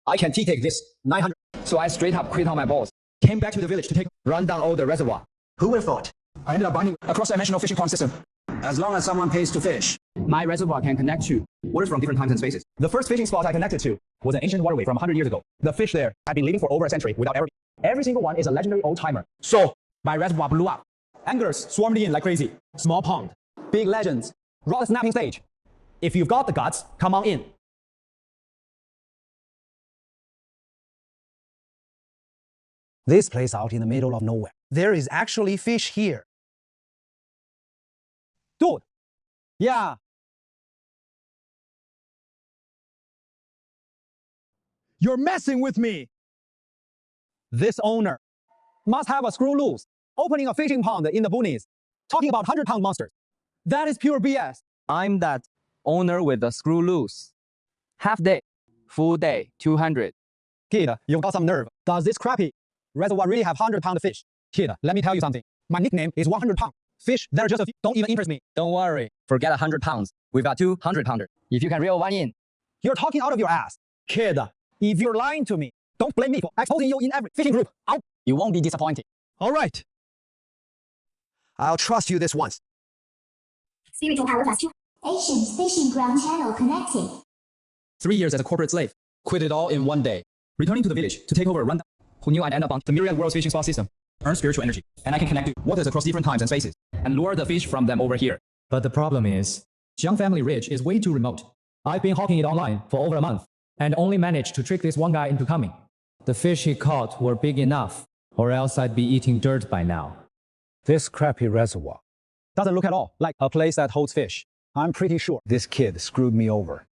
I can take this 900. So I straight up quit on my balls. Came back to the village to run down all the reservoir. Who would have thought? I ended up binding a cross-dimensional fishing pond system. As long as someone pays to fish. My reservoir can connect to waters from different times and spaces. The first fishing spot I connected to was an ancient waterway from 100 years ago. The fish there had been living for over a century without ever. Every single one is a legendary old-timer. So, my reservoir blew up. Anglers swarmed in like crazy. Small pond. Big legends. Rod snapping stage. If you've got the guts, come on in. This place out in the middle of nowhere. There is actually fish here. Dude. Yeah. You're messing with me. This owner must have a screw loose, opening a fishing pond in the boonies, talking about 100-pound monsters. That is pure BS. I'm that owner with the screw loose. Half day, full day, 200. Kid, you've got some nerve. Does this crappy reservoir really have 100-pound fish? Kid, let me tell you something. My nickname is 100 pound. Fish, there are just a few. Don't even interest me. Don't worry. Forget 100 pounds. We've got 200-pounder. If you can reel one in. You're talking out of your ass. Kid, if you're lying to me, don't blame me for exposing you in every fishing group. You won't be disappointed. All right. I'll trust you this once. Spiritual power plus 2. Ancient fishing ground channel connected. 3 years as a corporate slave. Quit it all in one day. Returning to the village to take over a rundown. Who knew I'd end up on the myriad world's fishing spot system? Earn spiritual energy. And I can connect to waters across different times and spaces. And lure the fish from them over here. But the problem is, Jiang Family Ridge is way too remote. I've been hawking it online for over a month. And only managed to trick this one guy into coming. The fish he caught were big enough. Or else I'd be eating dirt by now. This crappy reservoir Doesn't look at all like a place that holds fish. I'm pretty sure this kid screwed me over.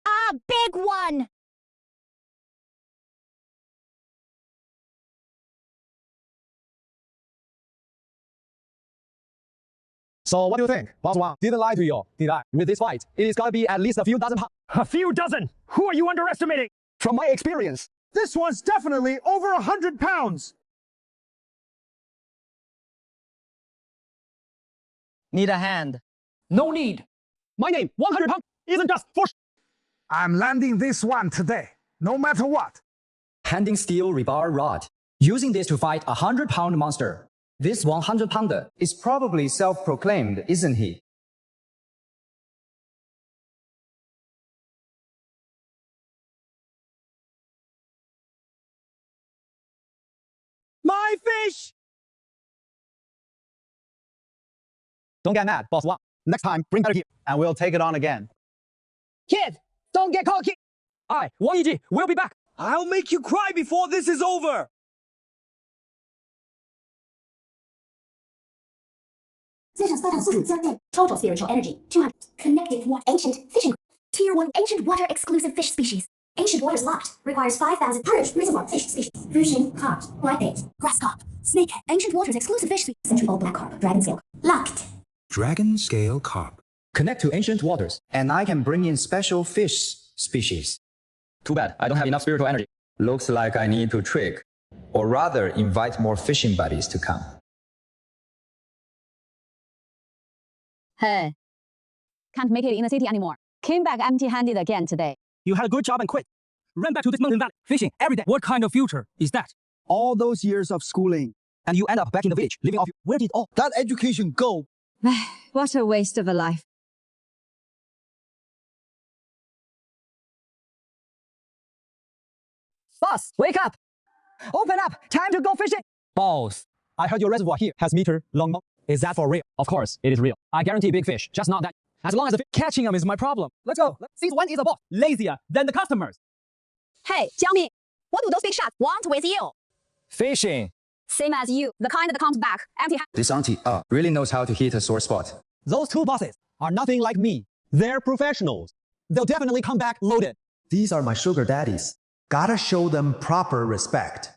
A big one! So what do you think? Boss Wang didn't lie to you, did I? With this fight, it is gotta be at least a few dozen pounds. A few dozen? Who are you underestimating? From my experience, This one's definitely over 100 pounds. Need a hand. No need. my name, 100 pounds, isn't just for I'm landing this one today, no matter what. handing steel rebar rod. Using this to fight a 100-pound monster. This 100-pounder is probably self-proclaimed, isn't he? My fish! Don't get mad, Boss Wang. Next time, bring better gear, and we'll take it on again. Kid, don't get cocky. I, Wang Yiji, will be back. I'll make you cry before this is over. 自上 Spartan 宿主将电 total spiritual energy 200 connected water ancient fishing tier 1 ancient water exclusive fish species ancient waters locked requires 5,000 purge reservoir fish species Russian carp whitebait grass carp snakehead ancient waters exclusive fish species century old black carp dragon scale locked Dragon scale carp. Connect to ancient waters, and I can bring in special fish species. Too bad, I don't have enough spiritual energy. Looks like I need to trick, or rather invite more fishing buddies to come. Hey, can't make it in the city anymore. Came back empty-handed again today. You had a good job and quit. Ran back to this mountain valley, fishing every day. What kind of future is that? All those years of schooling, And you end up back in the village, living off. Where did all that education go? What a waste of a life. Boss, wake up! Open up! Time to go fishing! Boss, I heard your reservoir here has meter long mouth. Is that for real? Of course, it is real. I guarantee big fish, just not that. As long as the fish catching them is my problem. Let's go. Since when is a boss lazier than the customers? Hey, Jiangmi, what do those big shots want with you? Fishing. Same as you, the kind that comes back empty-handed. This auntie really knows how to hit a sore spot. Those two bosses are nothing like me. They're professionals. They'll definitely come back loaded. These are my sugar daddies. Gotta show them proper respect.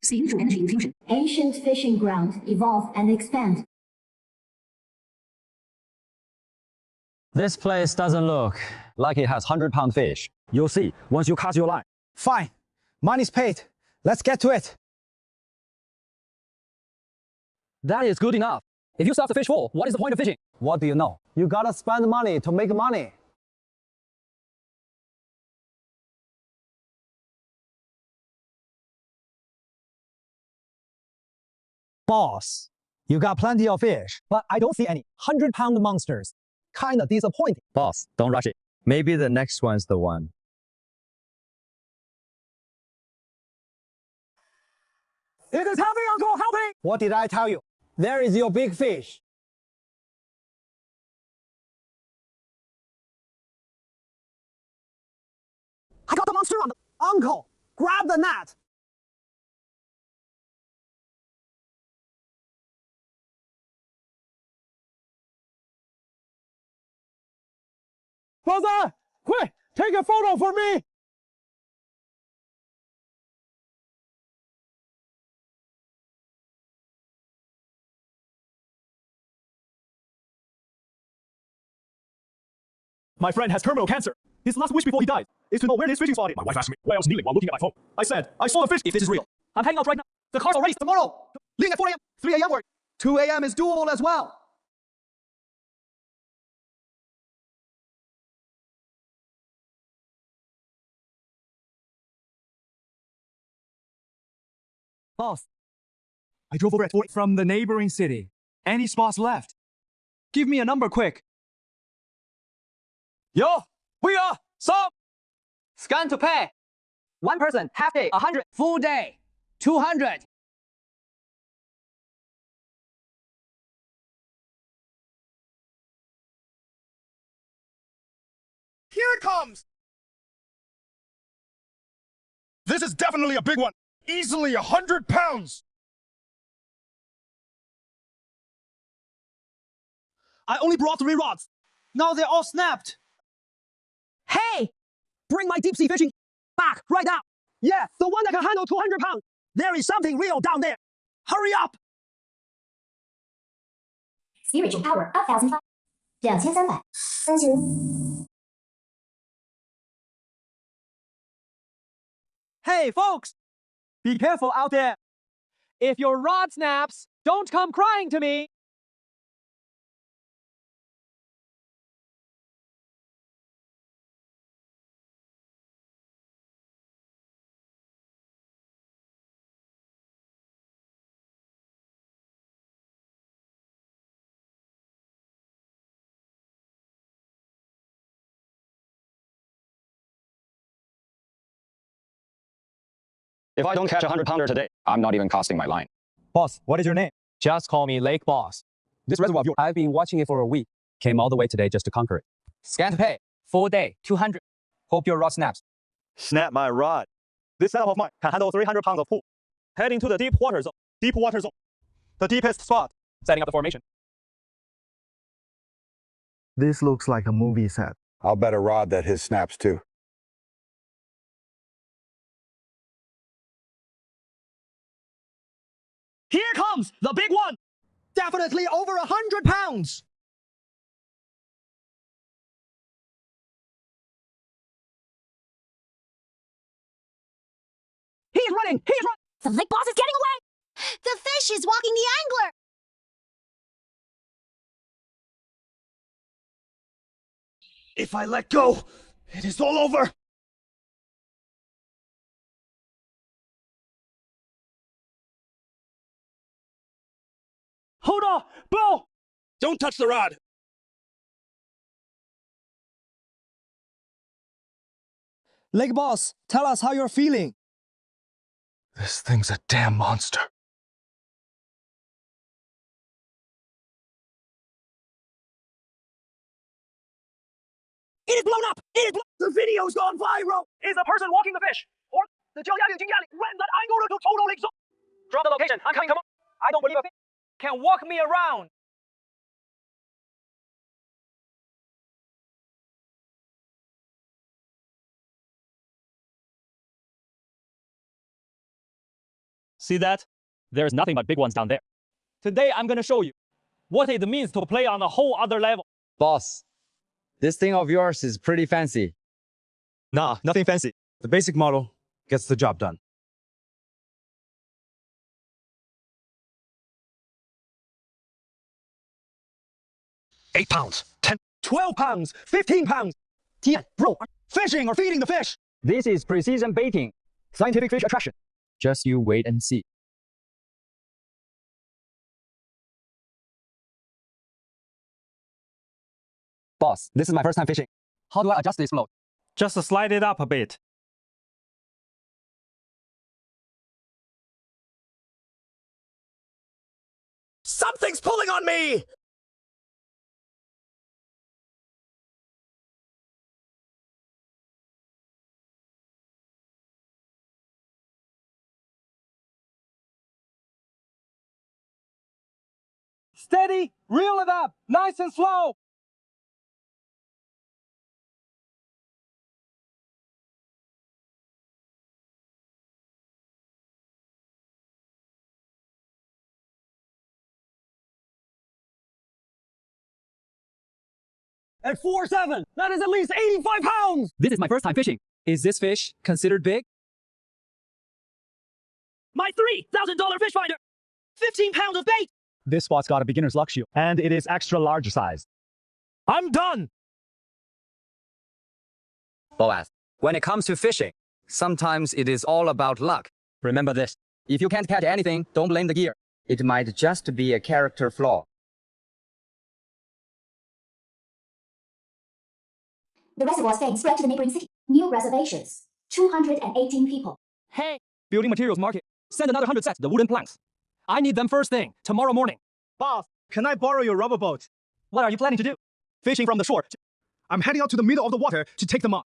spiritual energy infusion ancient fishing ground evolve and expand This place doesn't look like it has 100-pound fish. You'll see once you cast your line. Fine. Money's paid. Let's get to it. That is good enough. If you stuff the fish full, what is the point of fishing? What do you know? You gotta spend money to make money. Boss, you got plenty of fish, but I don't see any 100-pound monsters. Kinda disappointing. Boss, don't rush it. Maybe the next one's the one. It is heavy, Uncle, help me! What did I tell you? There is your big fish. I got the monster on the... Uncle, grab the net! Father, quick, take a photo for me! My friend has terminal cancer. His last wish before he died is to know where his fishing spot is. My wife asked me where I was kneeling while looking at my phone. I said, I saw a fish. If this is real, I'm hanging out right now. The car's already tomorrow. Leaving at 4 a.m. 3 a.m. work. 2 a.m. is doable as well. Boss, I drove over at 4 from the neighboring city. Any spots left? Give me a number quick. Yo, we are some. Scan to pay. One person, half day, 100. Full day, 200. here it comes! This is definitely a big one. Easily 100 pounds! I only brought 3 rods. Now they're all snapped. Hey! Bring my deep sea fishing back right now. Yeah, the one that can handle 200 pounds. There is something real down there. Hurry up! Spiritual power 1,500 2335. Hey, folks! Be careful out there. If your rod snaps, don't come crying to me. If I don't catch a 100-pounder today, I'm not even casting my line. Boss, what is your name? Just call me Lake Boss. This reservoir of yours, I've been watching it for a week. Came all the way today just to conquer it. Scan to pay. Full day, 200. Hope your rod snaps. Snap my rod. This setup of mine can handle 300 pounds of pull. Heading to the deep water zone. Deep water zone. The deepest spot. Setting up the formation. This looks like a movie set. I'll bet a rod that his snaps too. Here comes the big one! Definitely over 100 pounds! He's running! He's running! The lake boss is getting away! The fish is walking the angler! If I let go, it is all over! Hold on! Bill! Don't touch the rod! Lake boss, tell us how you're feeling. This thing's a damn monster. It is blown up! It is The video's gone viral! Is the person walking the fish? Or the when that I'm going to totally drop the location. I'm coming, come on! I don't believe a fish can walk me around. See that? There's nothing but big ones down there. Today I'm gonna show you what it means to play on a whole other level. Boss, this thing of yours is pretty fancy. Nah, nothing fancy. The basic model gets the job done. 8 pounds, 10, 12 pounds, 15 pounds. Tian, bro, Fishing or feeding the fish. This is precision baiting. scientific fish attraction. Just you wait and see. Boss, this is my first time fishing. How do I adjust this float? Just slide it up a bit. Something's pulling on me! Steady, reel it up, nice and slow. At 4.7, that is at least 85 pounds! This is my first time fishing. Is this fish considered big? My $3,000 fish finder! 15 pounds of bait! This spot's got a beginner's luck shield, and it is extra large size. I'm done! Boaz, when it comes to fishing, sometimes it is all about luck. Remember this. If you can't catch anything, don't blame the gear. It might just be a character flaw. The reservoir's fame spread to the neighboring city. New reservations. 218 people. Hey, building materials market. Send another 100 sets, the wooden planks. I need them first thing, tomorrow morning. Boss, can I borrow your rubber boat? What are you planning to do? Fishing from the shore. I'm heading out to the middle of the water to take them up.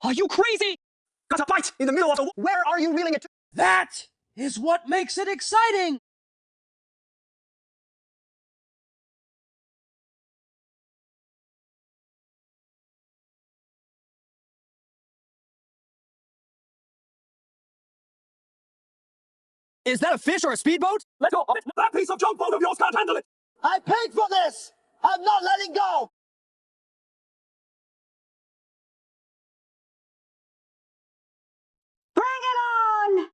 Are you crazy? Got a bite in the middle of the Where are you reeling it to? That is what makes it exciting! Is that a fish or a speedboat? Let go of it! That piece of junk boat of yours can't handle it! I paid for this! I'm not letting go! Bring it on!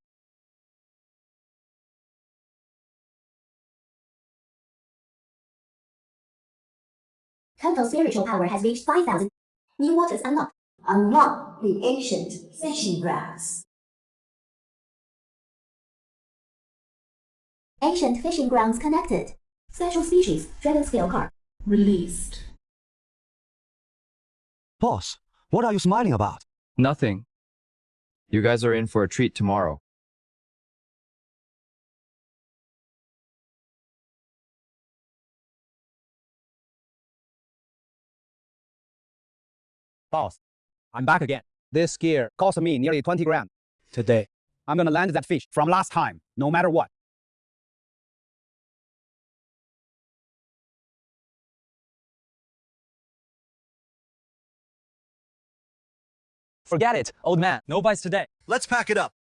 Total spiritual power has reached 5,000. New waters unlocked. Unlock the ancient fishing grounds. Ancient fishing grounds connected. Special species, dragon scale carp. Released. Boss, what are you smiling about? Nothing. You guys are in for a treat tomorrow. Boss, I'm back again. This gear cost me nearly 20 grand. Today, I'm gonna land that fish from last time, no matter what. Forget it, old man. No bites today. Let's pack it up.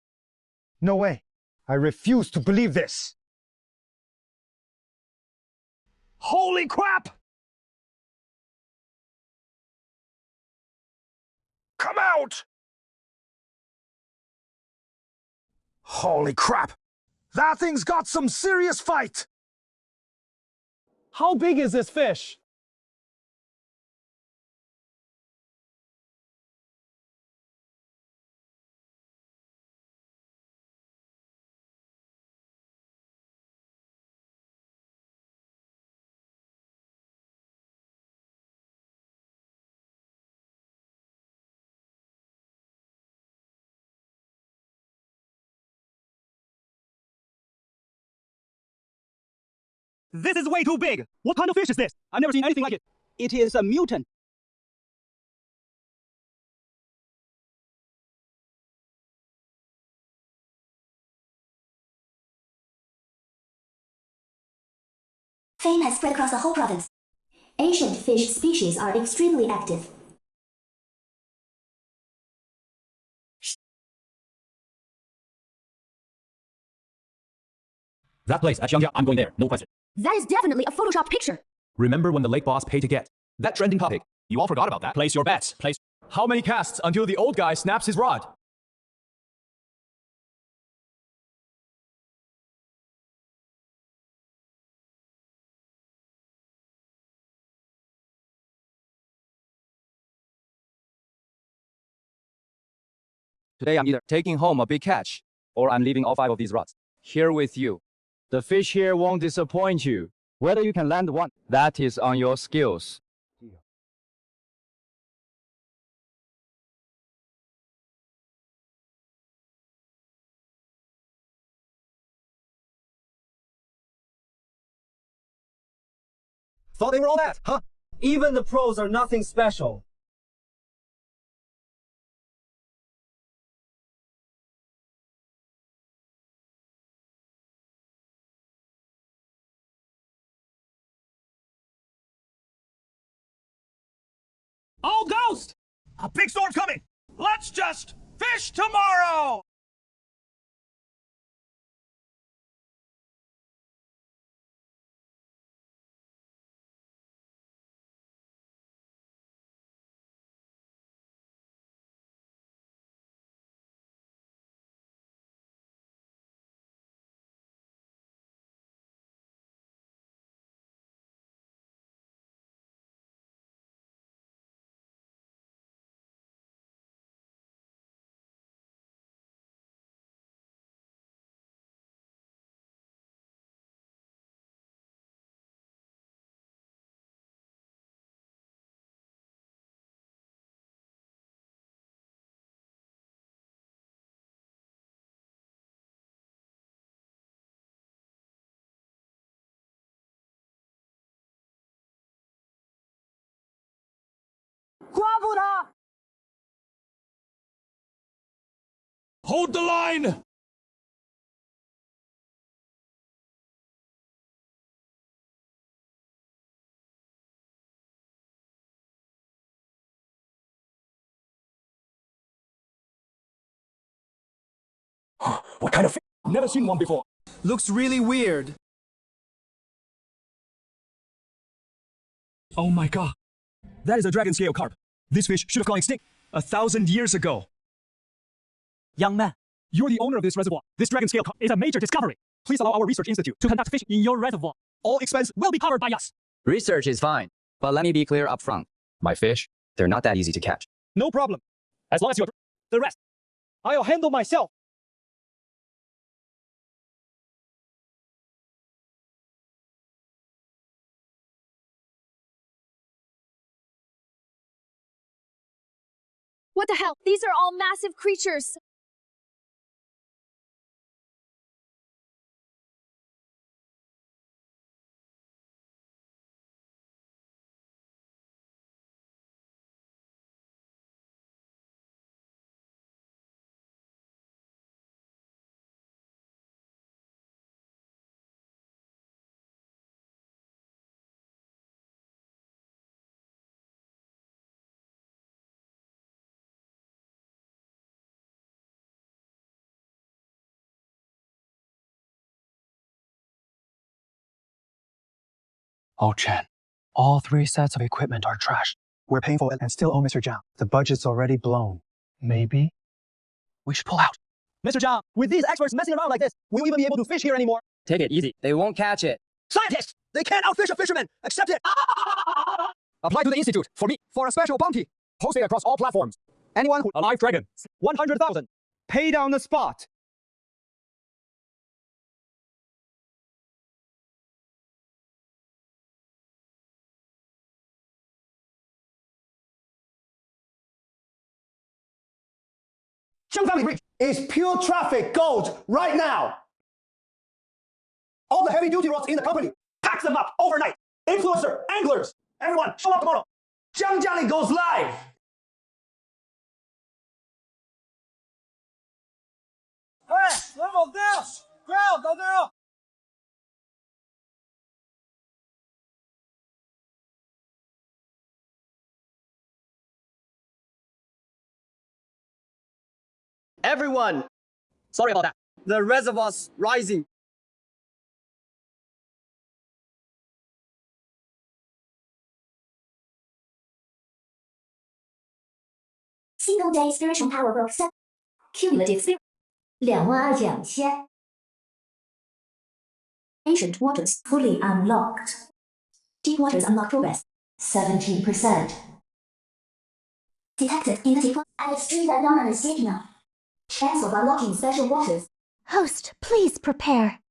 No way. I refuse to believe this. Holy crap! Come out! Holy crap! That thing's got some serious fight! How big is this fish? This is way too big! What kind of fish is this? I've never seen anything like it. It is a mutant. Fame has spread across the whole province. Ancient fish species are extremely active. That place at Xiangjia, I'm going there, no question. That is definitely a photoshopped picture. Remember when the lake boss paid to get? That trending topic. You all forgot about that. Place your bets. Place. How many casts until the old guy snaps his rod? Today I'm either taking home a big catch, or I'm leaving all 5 of these rods here with you. The fish here won't disappoint you. Whether you can land one, that is on your skills. Thought they were all that, huh? Even the pros are nothing special. Oh, Ghost! A big storm's coming! Let's just fish tomorrow! Hold the line! What kind of fish? Never seen one before. Looks really weird. Oh my god. That is a dragon scale carp. This fish should have gone extinct 1,000 years ago. Young man, You're the owner of this reservoir. This dragon scale carp is a major discovery. Please allow our research institute to conduct fishing in your reservoir. All expense will be covered by us. Research is fine, but let me be clear up front. My fish, they're not that easy to catch. No problem. As long as you're the rest, I'll handle myself. What the hell? These are all massive creatures. Oh, Chen, all 3 sets of equipment are trashed. We're paying for it and still owe Mr. Zhang. The budget's already blown. Maybe we should pull out. Mr. Zhang, with these experts messing around like this, will we even be able to fish here anymore? Take it easy. They won't catch it. Scientists! They can't outfish a fisherman! Accept it! Apply to the institute for me for a special bounty. Post it across all platforms. Anyone who A live dragon. 100,000. Paid on the spot. Zhang Family Bridge is pure traffic gold right now. All the heavy duty rods in the company, pack them up overnight. Influencer, anglers, everyone, show up tomorrow. Zhang Jiali goes live. Hey, level down! Ground, go down! Everyone! Sorry about that. The reservoir's rising. Single day spiritual power broke 7. Cumulative spirit 22000. Ancient waters fully unlocked. Deep waters unlock progress 17%. Detected in the deep water. At extreme anomaly escaping now. Chance of unlocking special waters. Host, please prepare.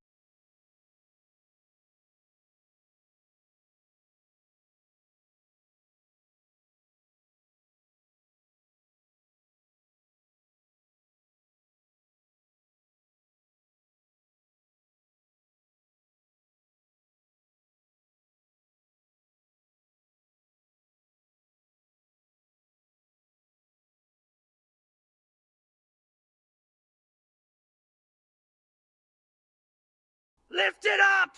Lift it up!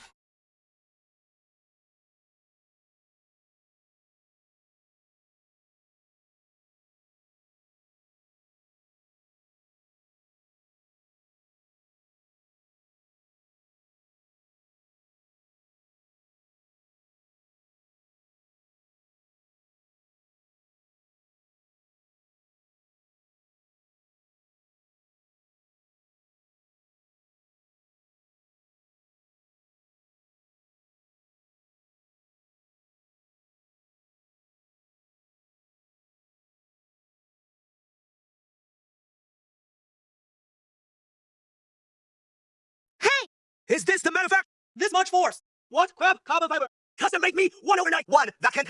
Is this the manufacturer? This much force? What crap carbon fiber? Custom make me one overnight one that can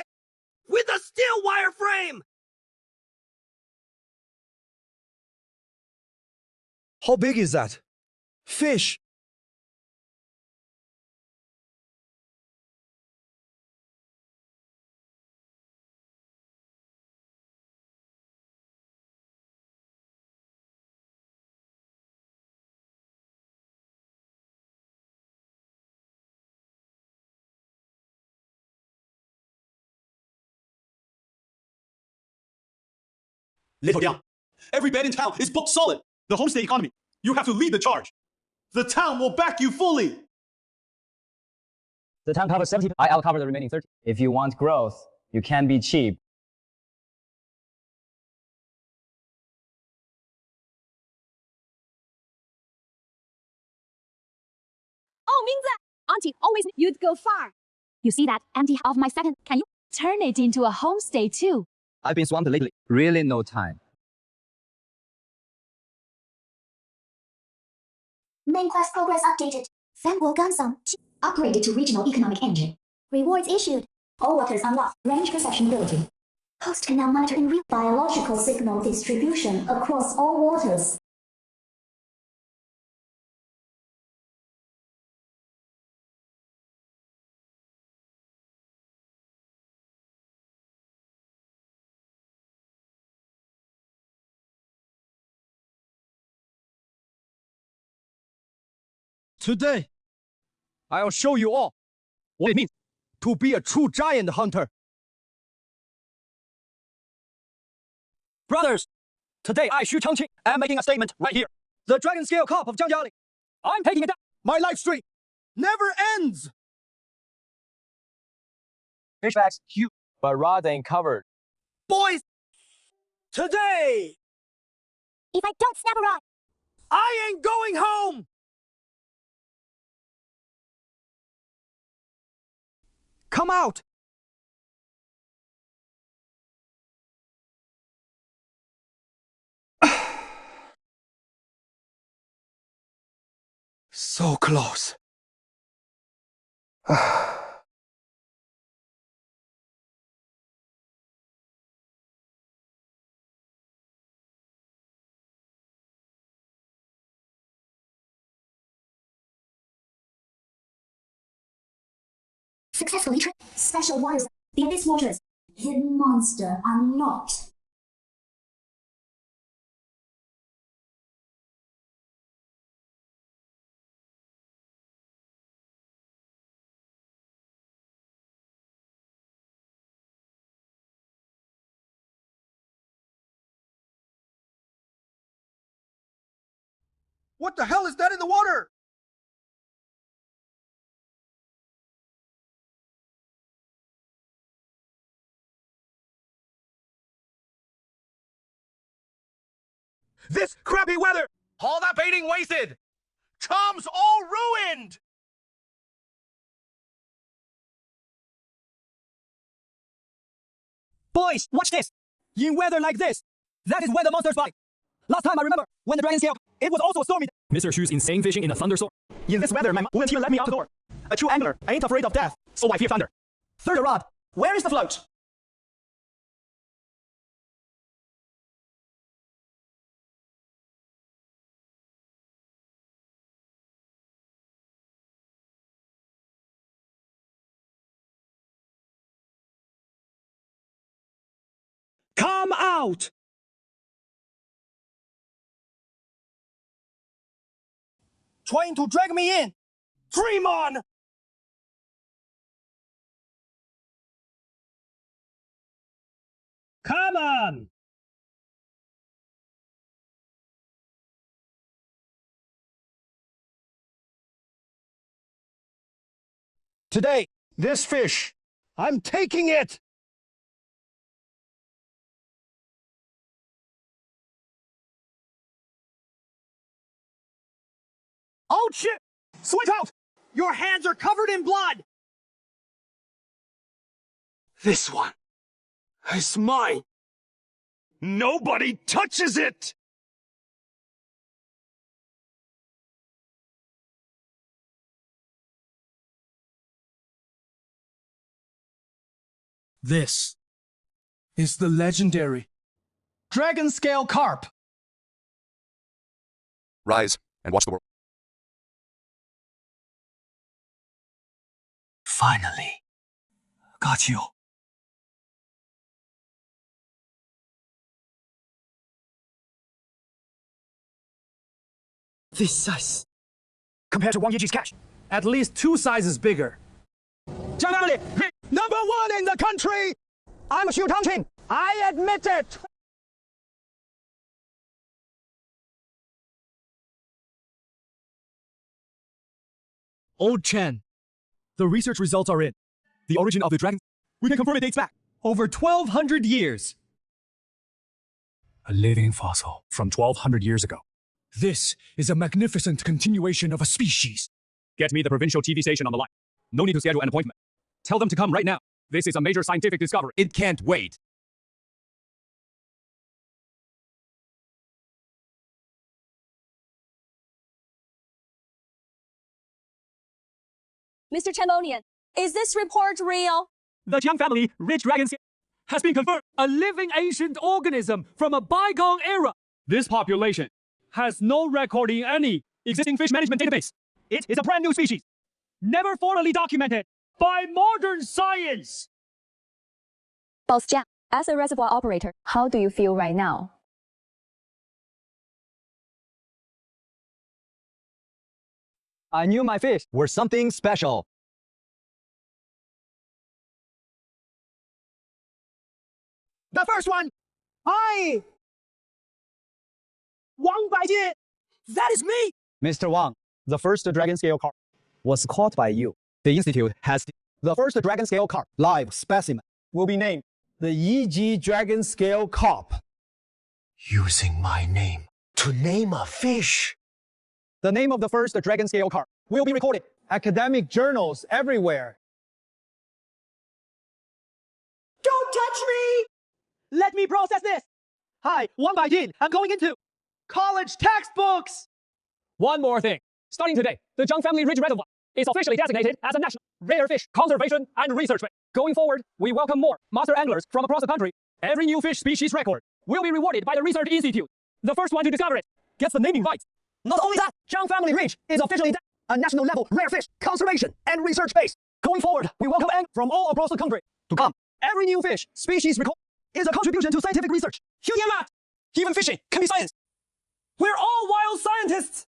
with a steel wire frame. How big is that? Fish. Little Diang, every bed in town is booked solid. The homestay economy. You have to lead the charge. The town will back you fully. The town covers 70%. I'll cover the remaining 30%. If you want growth, you can't be cheap. Oh, Mingzi! Auntie always you'd go far. You see that empty of my second? Can you turn it into a homestay too? I've been swamped lately. Really no time. Main quest progress updated. Fangguo Gansong upgraded to regional economic engine. Rewards issued. All waters unlocked. Range perception ability. Host can now monitor in real biological signal distribution across all waters. Today, I'll show you all what it means to be a true giant hunter. Brothers, today I, Xu Chengqing, am making a statement right here. The Dragon Scale Cup of Jiangjiali. I'm taking it down. My live stream never ends. Fish bags huge, but rod ain't covered. Boys, today, If I don't snap a rod, I ain't going home. Come out. So close. successfully special waters. The abyss waters. Hidden monster unlocked. What the hell is that in the water? This crappy weather! All that baiting wasted! Chum's all ruined! Boys, watch this! In weather like this, that is when the monsters bite. Last time I remember, When the dragon scale, it was also a stormy. Mr. Shu's insane fishing in a thunderstorm. In this weather, my mom wouldn't even let me out the door. A true angler ain't afraid of death, so I fear thunder. Third rod, where is the float? Come out! Trying to drag me in! Dream on! Come on! Today, this fish, I'm taking it! Oh shit! Switch out! Your hands are covered in blood! This one is mine! Nobody touches it! This is the legendary dragon scale carp. Rise and watch the world. Finally, got you. This size, compared to Wang Yiji's catch, at least 2 sizes bigger. Zhang family, number 1 in the country! I'm Xu Tangqing. I admit it! Old Chen, the research results are in. The origin of the dragon, we can confirm it dates back over 1,200 years. A living fossil from 1,200 years ago. This is a magnificent continuation of a species. Get me the provincial TV station on the line. No need to schedule an appointment. Tell them to come right now. This is a major scientific discovery. It can't wait. Mr. Cambonian, is this report real? The Jiang family rich dragon scale has been confirmed a living ancient organism from a bygone era. This population has no record in any existing fish management database. It is a brand new species, never formally documented by modern science. Boss Jiang, as a reservoir operator, how do you feel right now? I knew my fish were something special. The first one, Wang Baijie, that is me. Mr. Wang, the first dragon scale carp was caught by you. The institute has the first dragon scale carp live specimen will be named the Yiji dragon scale carp. Using my name to name a fish. The name of the first dragon scale carp will be recorded. Academic journals everywhere. Don't touch me! Let me process this. Hi, Wang Baijin. I'm going into college textbooks. One more thing. Starting today, the Zhang Family Ridge Reservoir is officially designated as a national rare fish conservation and research base. Going forward, we welcome more master anglers from across the country. Every new fish species record will be rewarded by the Research Institute. The first one to discover it gets the naming rights. Not only that, Zhang Family Ridge is officially a national level rare fish conservation and research base. Going forward, we welcome anglers from all across the country to come. Every new fish species record is a contribution to scientific research. Even fishing can be science. We're all wild scientists.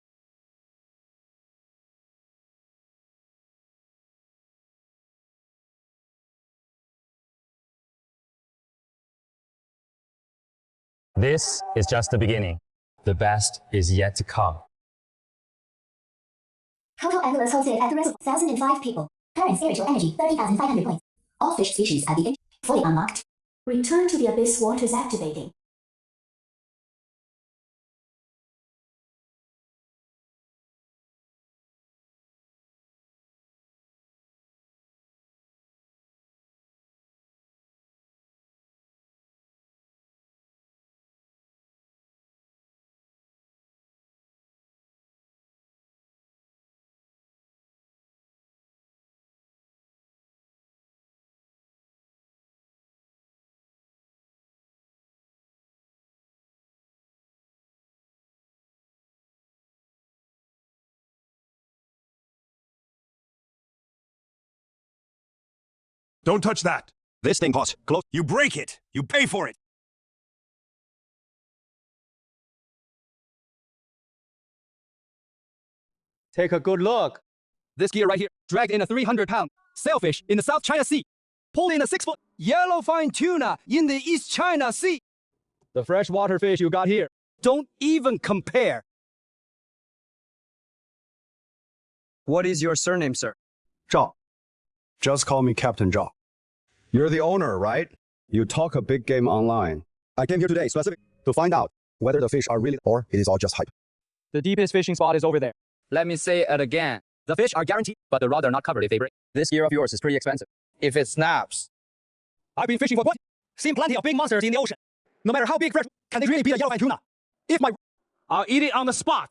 This is just the beginning. The best is yet to come. Total anglers hosted at the reservoir, 1,005 people. Current spiritual energy, 30,500 points. All fish species at the edge, fully unlocked. Return to the abyss waters activating. Don't touch that. This thing costs close. You break it. You pay for it. Take a good look. This gear right here dragged in a 300-pound sailfish in the South China Sea. Pulled in a 6-foot yellowfin tuna in the East China Sea. The freshwater fish you got here don't even compare. What is your surname, sir? Zhao. Just call me Captain Zhao. You're the owner, right? You talk a big game online. I came here today specifically to find out whether the fish are really or it is all just hype. The deepest fishing spot is over there. Let me say it again. The fish are guaranteed, but the rod are not covered if they break. This gear of yours is pretty expensive. If it snaps. I've been fishing for 20. Seen plenty of big monsters in the ocean. No matter how big fresh, can they really beat a yellowfin tuna? If my... I'll eat it on the spot.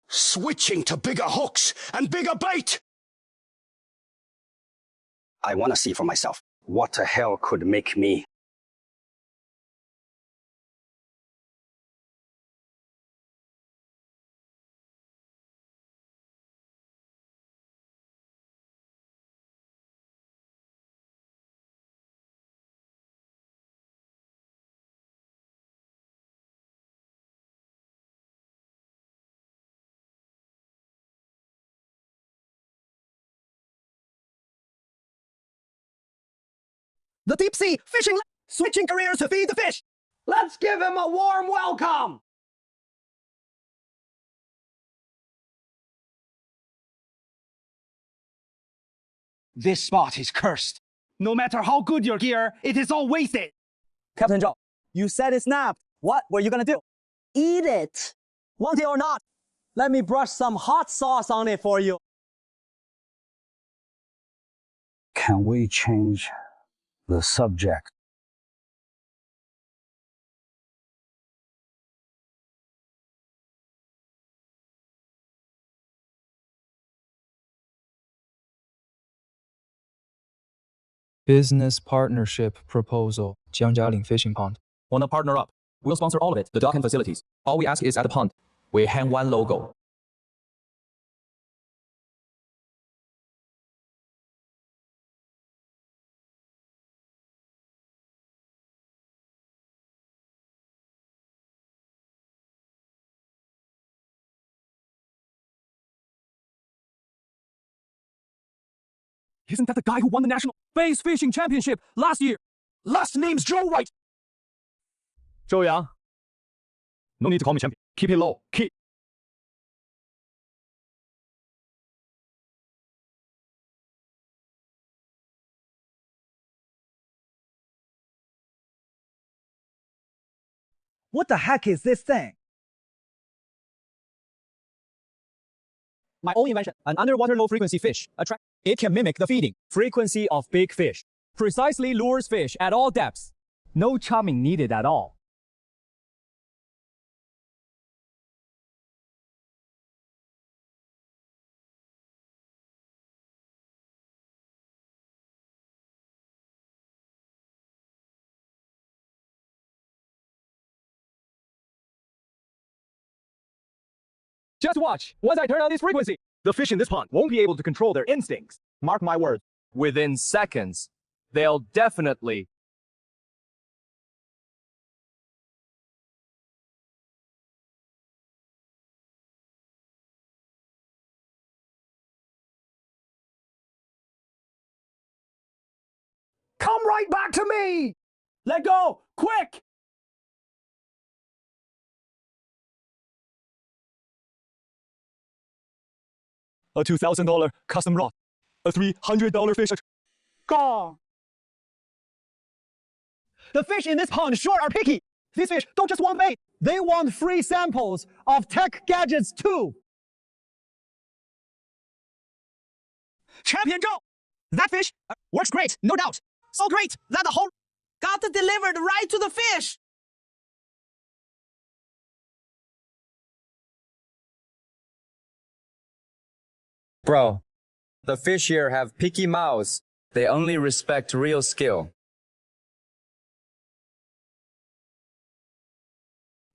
Switching to bigger hooks and bigger bait! I want to see for myself. What the hell could make me? The deep sea fishing, switching careers to feed the fish. Let's give him a warm welcome. This spot is cursed. No matter how good your gear, it is all wasted. Captain Zhao, you said it snapped. What were you gonna do? Eat it. Want it or not? Let me brush some hot sauce on it for you. Can we change the subject? Business partnership proposal. Jiangjialing Fishing Pond. Wanna partner up? We'll sponsor all of it, the dock and facilities. All we ask is at the pond, we hang one logo. Isn't that the guy who won the National Bass Fishing Championship last year? Last name's Joe White. Zhou Yang. No need to call me champion. Keep it low. Keep. What the heck is this thing? My own invention, an underwater low-frequency fish. It can mimic the feeding Frequency of big fish. precisely lures fish at all depths. No chumming needed at all. Just watch. Once I turn on this frequency, the fish in this pond won't be able to control their instincts. Mark my words. Within seconds, they'll definitely... Come right back to me! Let go! Quick! A $2,000 custom rod. A $300 fish. Gone. The fish in this pond sure are picky. These fish don't just want bait. They want free samples of tech gadgets too. Champion Joe, That fish works great, no doubt. So great that the whole got delivered right to the fish. Bro, the fish here have picky mouths. They only respect real skill.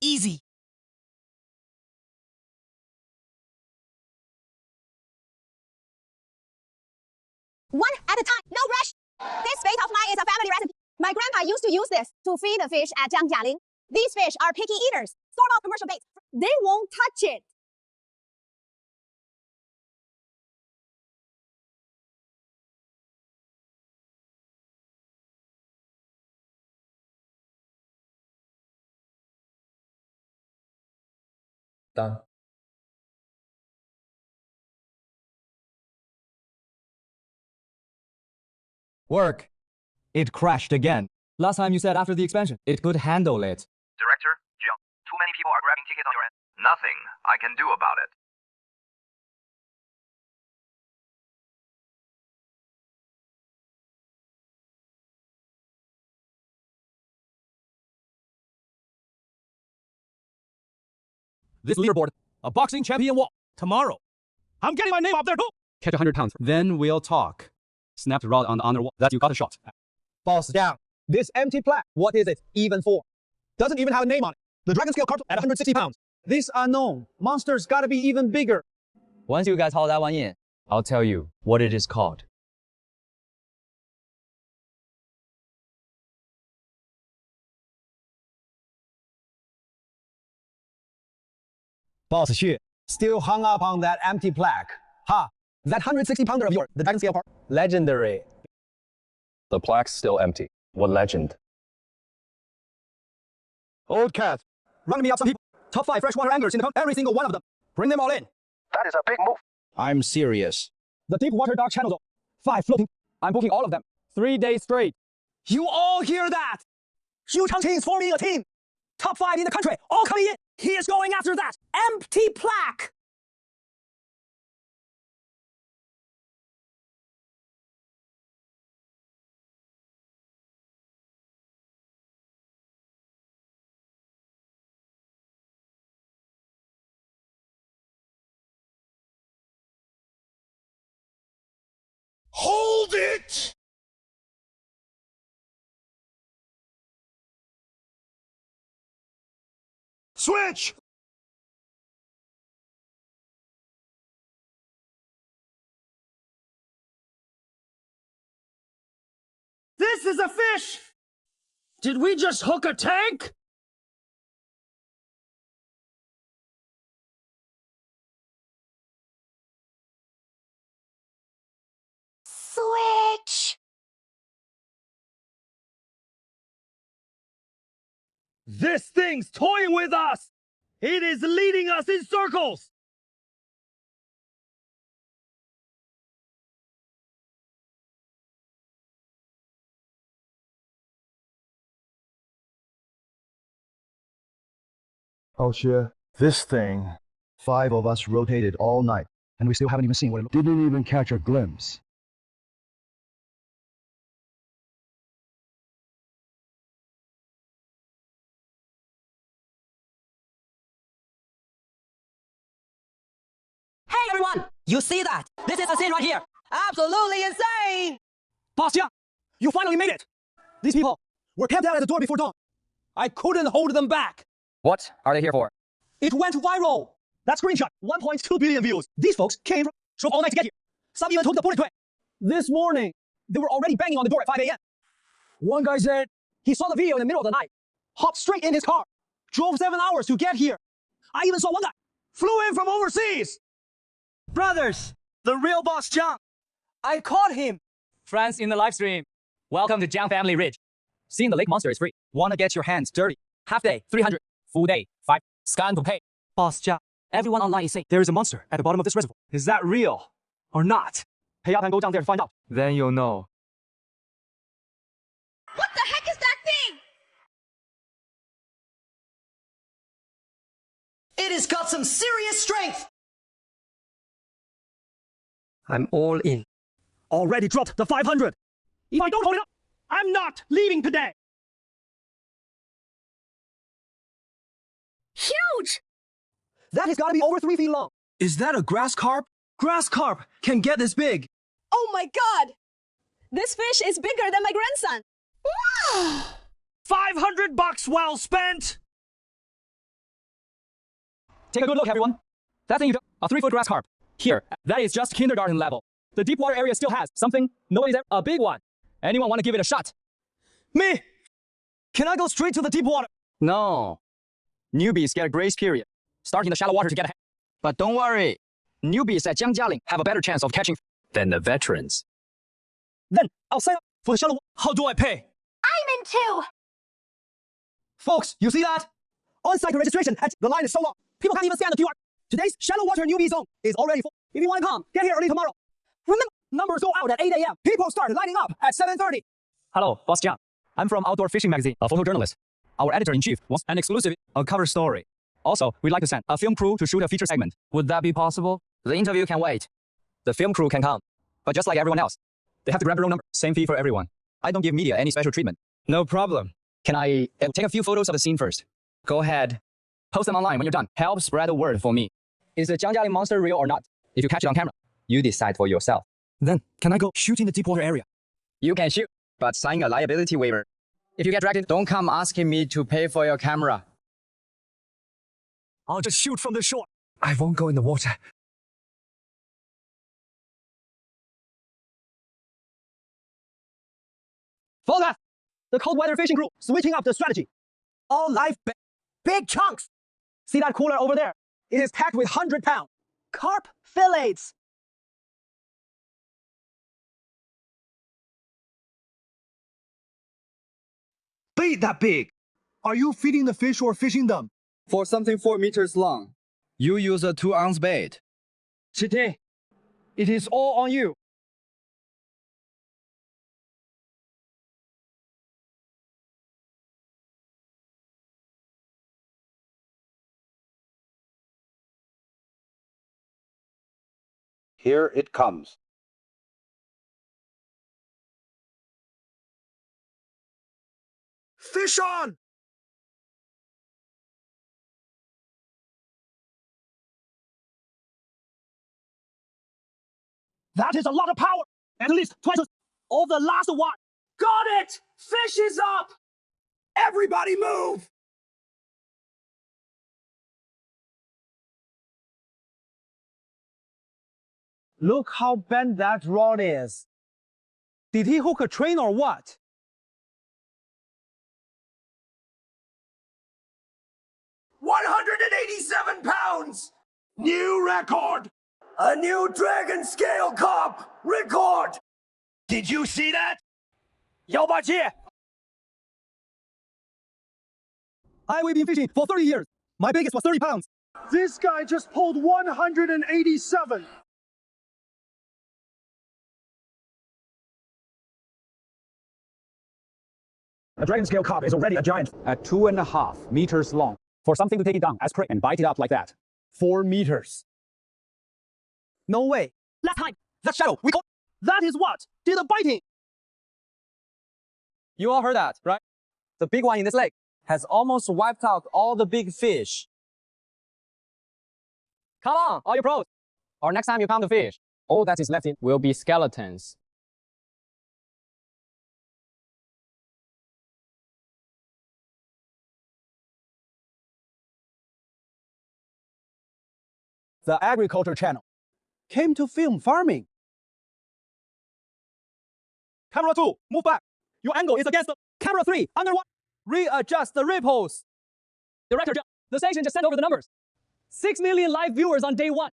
Easy. One at a time, no rush. This bait of mine is a family recipe. My grandpa used to use this to feed the fish at Jiangjialing. These fish are picky eaters. Store-bought commercial baits. They won't touch it. Done. Work. It crashed again. Last time you said after the expansion, it could handle it. Director, Jill, too many people are grabbing tickets on your end. Nothing I can do about it. This leaderboard, a boxing champion wall. Tomorrow, I'm getting my name up there too. catch 100 pounds. Then we'll talk. Snapped rod on the honor wall. That you got a shot. Boss down. This empty plaque, what is it even for? Doesn't even have a name on it. The dragon scale carp at 160 pounds. This unknown monster's gotta be even bigger. Once you guys haul that one in, I'll tell you what it is called. Boss Xue, still hung up on that empty plaque. Ha! That 160-pounder of yours, the dragon scale carp, legendary. The plaque's still empty. What legend? Old cat, run me up some people. Top 5 freshwater anglers in the country, every single one of them. Bring them all in. That is a big move. I'm serious. The deep water dark channel though. 5 floating. I'm booking all of them. 3 days straight. You all hear that? Xu Changqing's forming a team. Top 5 in the country, all coming in. He is going after that empty plaque. Hold it! Switch! This is a fish! Did we just hook a tank? Switch! This thing's toying with us! It is leading us in circles! Oh, Xue, this thing. 5 of us rotated all night, and we still haven't even seen what it looked. Didn't even catch a glimpse. Hey everyone! You see that? This is the scene right here! Absolutely insane! Boss Jiang, you finally made it! These people were camped out at the door before dawn. I couldn't hold them back. What are they here for? It went viral! That screenshot, 1.2 billion views. These folks came from drove all night to get here. Some even took the bullet train. This morning, they were already banging on the door at 5 a.m. One guy said he saw the video in the middle of the night, hopped straight in his car, drove 7 hours to get here. I even saw one guy flew in from overseas. Brothers, the real boss Jiang. I caught him. Friends in the live stream, welcome to Jiang Family Ridge. Seeing the lake monster is free. Wanna get your hands dirty? Half day, 300. Full day, 5. Scan to pay. Boss Jiang, everyone online is saying there is a monster at the bottom of this reservoir. Is that real or not? Pay up and go down there to find out. Then you'll know. What the heck is that thing? It has got some serious strength. I'm all in. Already dropped the 500. If I don't hold it up, I'm not leaving today. Huge! That has got to be over 3 feet long. Is that a grass carp? Grass carp can get this big. Oh my god! This fish is bigger than my grandson. $500 well spent. Take a good look, everyone. That thing, a 3-foot grass carp. Here, that is just kindergarten level. The deep water area still has something nobody's ever. A big one. Anyone want to give it a shot? Me! Can I go straight to the deep water? No. Newbies get a grace period. Start in the shallow water to get ahead. But don't worry. Newbies at Jiangjialing have a better chance of catching than the veterans. Then I'll sign up for the shallow water. How do I pay? I'm in too. Folks, you see that? On-site registration at the line is so long. People can't even scan the QR. Today's shallow water newbie zone is already full. If you want to come, get here early tomorrow. Remember, numbers go out at 8 a.m. People start lining up at 7:30. Hello, Boss Jiang. I'm from Outdoor Fishing Magazine, a photojournalist. Our editor-in-chief wants an exclusive, a cover story. Also, we'd like to send a film crew to shoot a feature segment. Would that be possible? The interview can wait. The film crew can come. But just like everyone else, they have to grab their own number. Same fee for everyone. I don't give media any special treatment. No problem. Can I take a few photos of the scene first? Go ahead. Post them online when you're done. Help spread the word for me. Is the Jiangjialing monster real or not? If you catch it on camera, You decide for yourself. Then, can I go shoot in the deep water area? You can shoot, but sign a liability waiver. If you get dragged in, don't come asking me to pay for your camera. I'll just shoot from the shore. I won't go in the water. Follow that! The cold weather fishing crew switching up the strategy. All live big chunks. See that cooler over there? It is packed with 100-pound carp fillets. Bait that big. Are you feeding the fish or fishing them? For something 4 meters long, you use a 2-ounce bait. Today, it is all on you. Here it comes. Fish on! That is a lot of power. At least twice of the last one. Got it! Fish is up! Everybody move! Look how bent that rod is. Did he hook a train or what? £187! New record! A new dragon scale carp record! Did you see that? 187! I've been fishing for 30 years. My biggest was 30 pounds. This guy just pulled 187. A dragon scale carp is already a giant at 2.5 meters long. For something to take it down as prey and bite it up like that. 4 meters. No way. Last time, that shadow we caught, that is what did the biting. You all heard that, right? The big one in this lake has almost wiped out all the big fish. Come on, all you pros. Or next time you come to fish, all that is left in will be skeletons. The Agriculture Channel came to film farming. Camera 2, move back. Your angle is against the camera 3, underwater. Readjust the ripples. Director, the station just sent over the numbers. 6 million live viewers on day 1.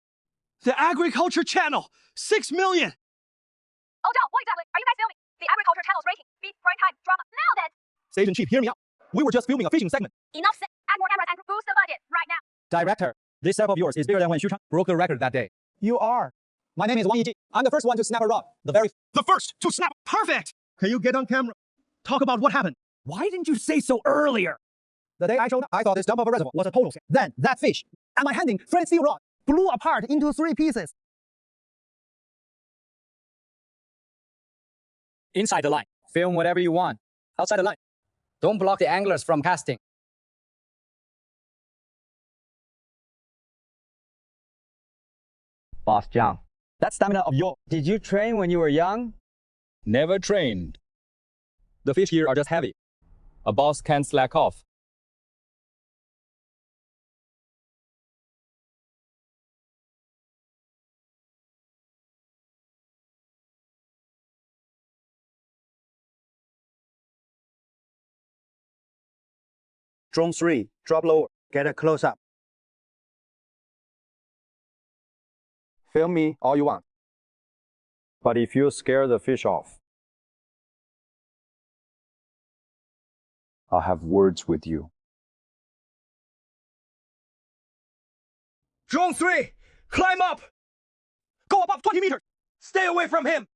The Agriculture Channel, 6 million. Oh, Zhao, what exactly are you guys filming? The Agriculture Channel's rating, beat prime time drama. Now then. Station chief, hear me out. We were just filming a fishing segment. Enough said. Add more cameras and boost the budget right now. Director, this setup of yours is bigger than when Xu Chang broke the record that day. You are. My name is Wang Yiji. I'm the first one to snap a rod. The first to snap. Perfect. Can you get on camera? Talk about what happened. Why didn't you say so earlier? The day I showed up, I thought this dump of a reservoir was a total scam. Then that fish and my handing thread steel rod blew apart into 3 pieces. Inside the line. Film whatever you want. Outside the line. Don't block the anglers from casting. Boss Jiang, that stamina of yours. Did you train when you were young? Never trained. The fish here are just heavy. A boss can't slack off. Drone 3, drop lower. Get a close up. Film me all you want. But if you scare the fish off, I'll have words with you. Drone 3, climb up! Go above 20 meters! Stay away from him!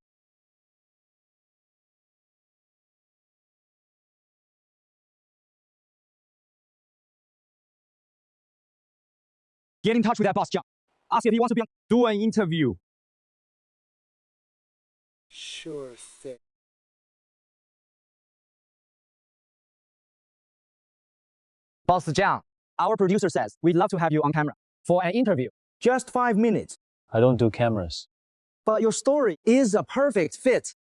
Get in touch with that boss Jiang. Ask if he wants to do an interview. Sure thing. Boss Jiang, our producer says we'd love to have you on camera for an interview. Just 5 minutes. I don't do cameras. But your story is a perfect fit.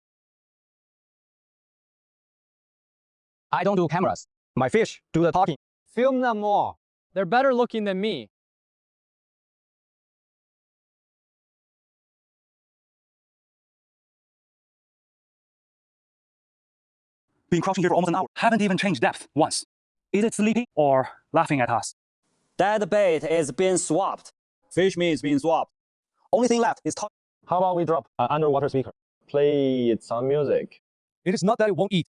I don't do cameras. My fish do the talking. Film them more. They're better looking than me. Been crouching here for almost an hour. Haven't even changed depth once. Is it sleeping or laughing at us? That bait is being swapped. Fish meat is being swapped. Only thing left is talk. How about we drop an underwater speaker? Play it some music. It is not that it won't eat.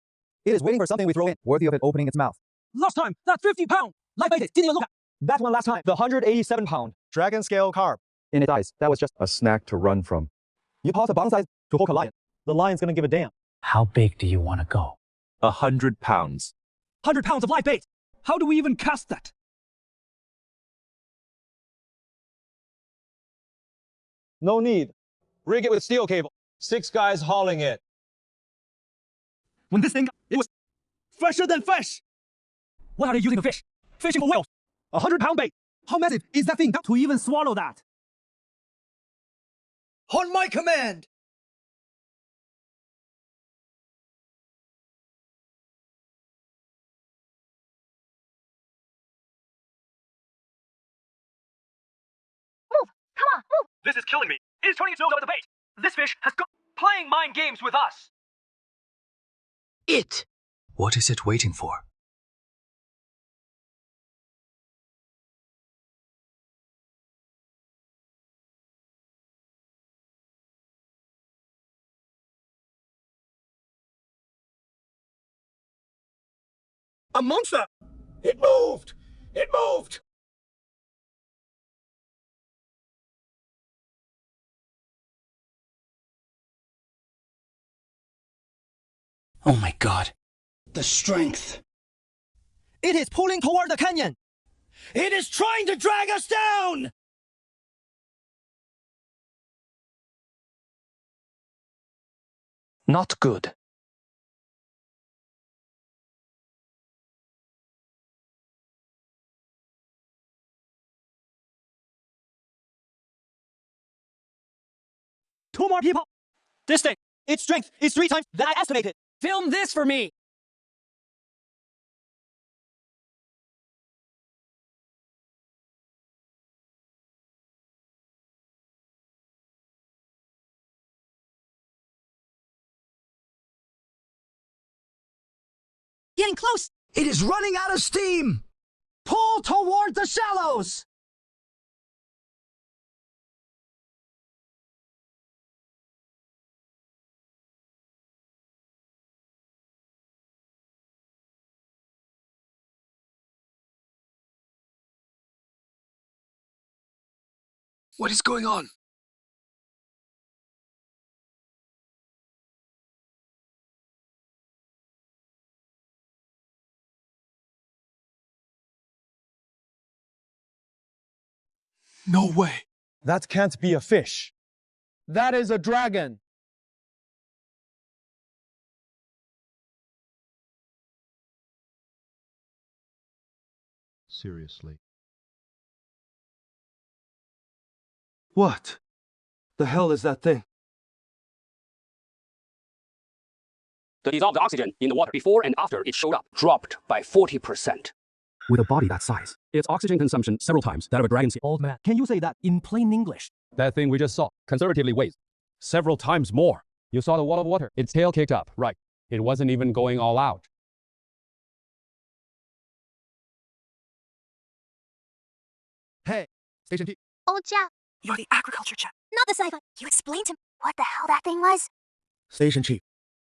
It is waiting for something we throw in, worthy of it opening its mouth. Last time, that 50-pound live bait didn't even look at. That one last time, the 187-pound dragon scale carp. In its eyes, that was just A snack to run from. you toss a bottom size to hook a lion. The lion's gonna give a damn. How big do you want to go? 100 pounds. 100 pounds of live bait! How do we even cast that? No need. Rig it with steel cable. 6 guys hauling it. When this thing, it was fresher than fresh! What are they using to fish? Fishing for whales! 100-pound bait! How massive is that thing to even swallow that? On my command! Come on, move! This is killing me. It is turning its nose up at the bait. This fish has gone playing mind games with us. It. What is it waiting for? A monster! It moved! It moved! Oh my god. The strength. It is pulling toward the canyon. It is trying to drag us down! Not good. Two more people. This thing, its strength is 3 times that I estimated. Film this for me. Getting close! It is running out of steam! Pull toward the shallows! What is going on? No way. That can't be a fish. That is a dragon. seriously. What the hell is that thing? The dissolved oxygen in the water before and after it showed up dropped by 40%. With a body that size, its oxygen consumption several times that of a dragon scale. Old man, can you say that in plain English? That thing we just saw, conservatively weighs several times more. You saw the wall of water. Its tail kicked up, right? It wasn't even going all out. Hey, Station T. Old Jack. You're the agriculture chap. Not the sci-fi. You explained to me what the hell that thing was. Station Chief,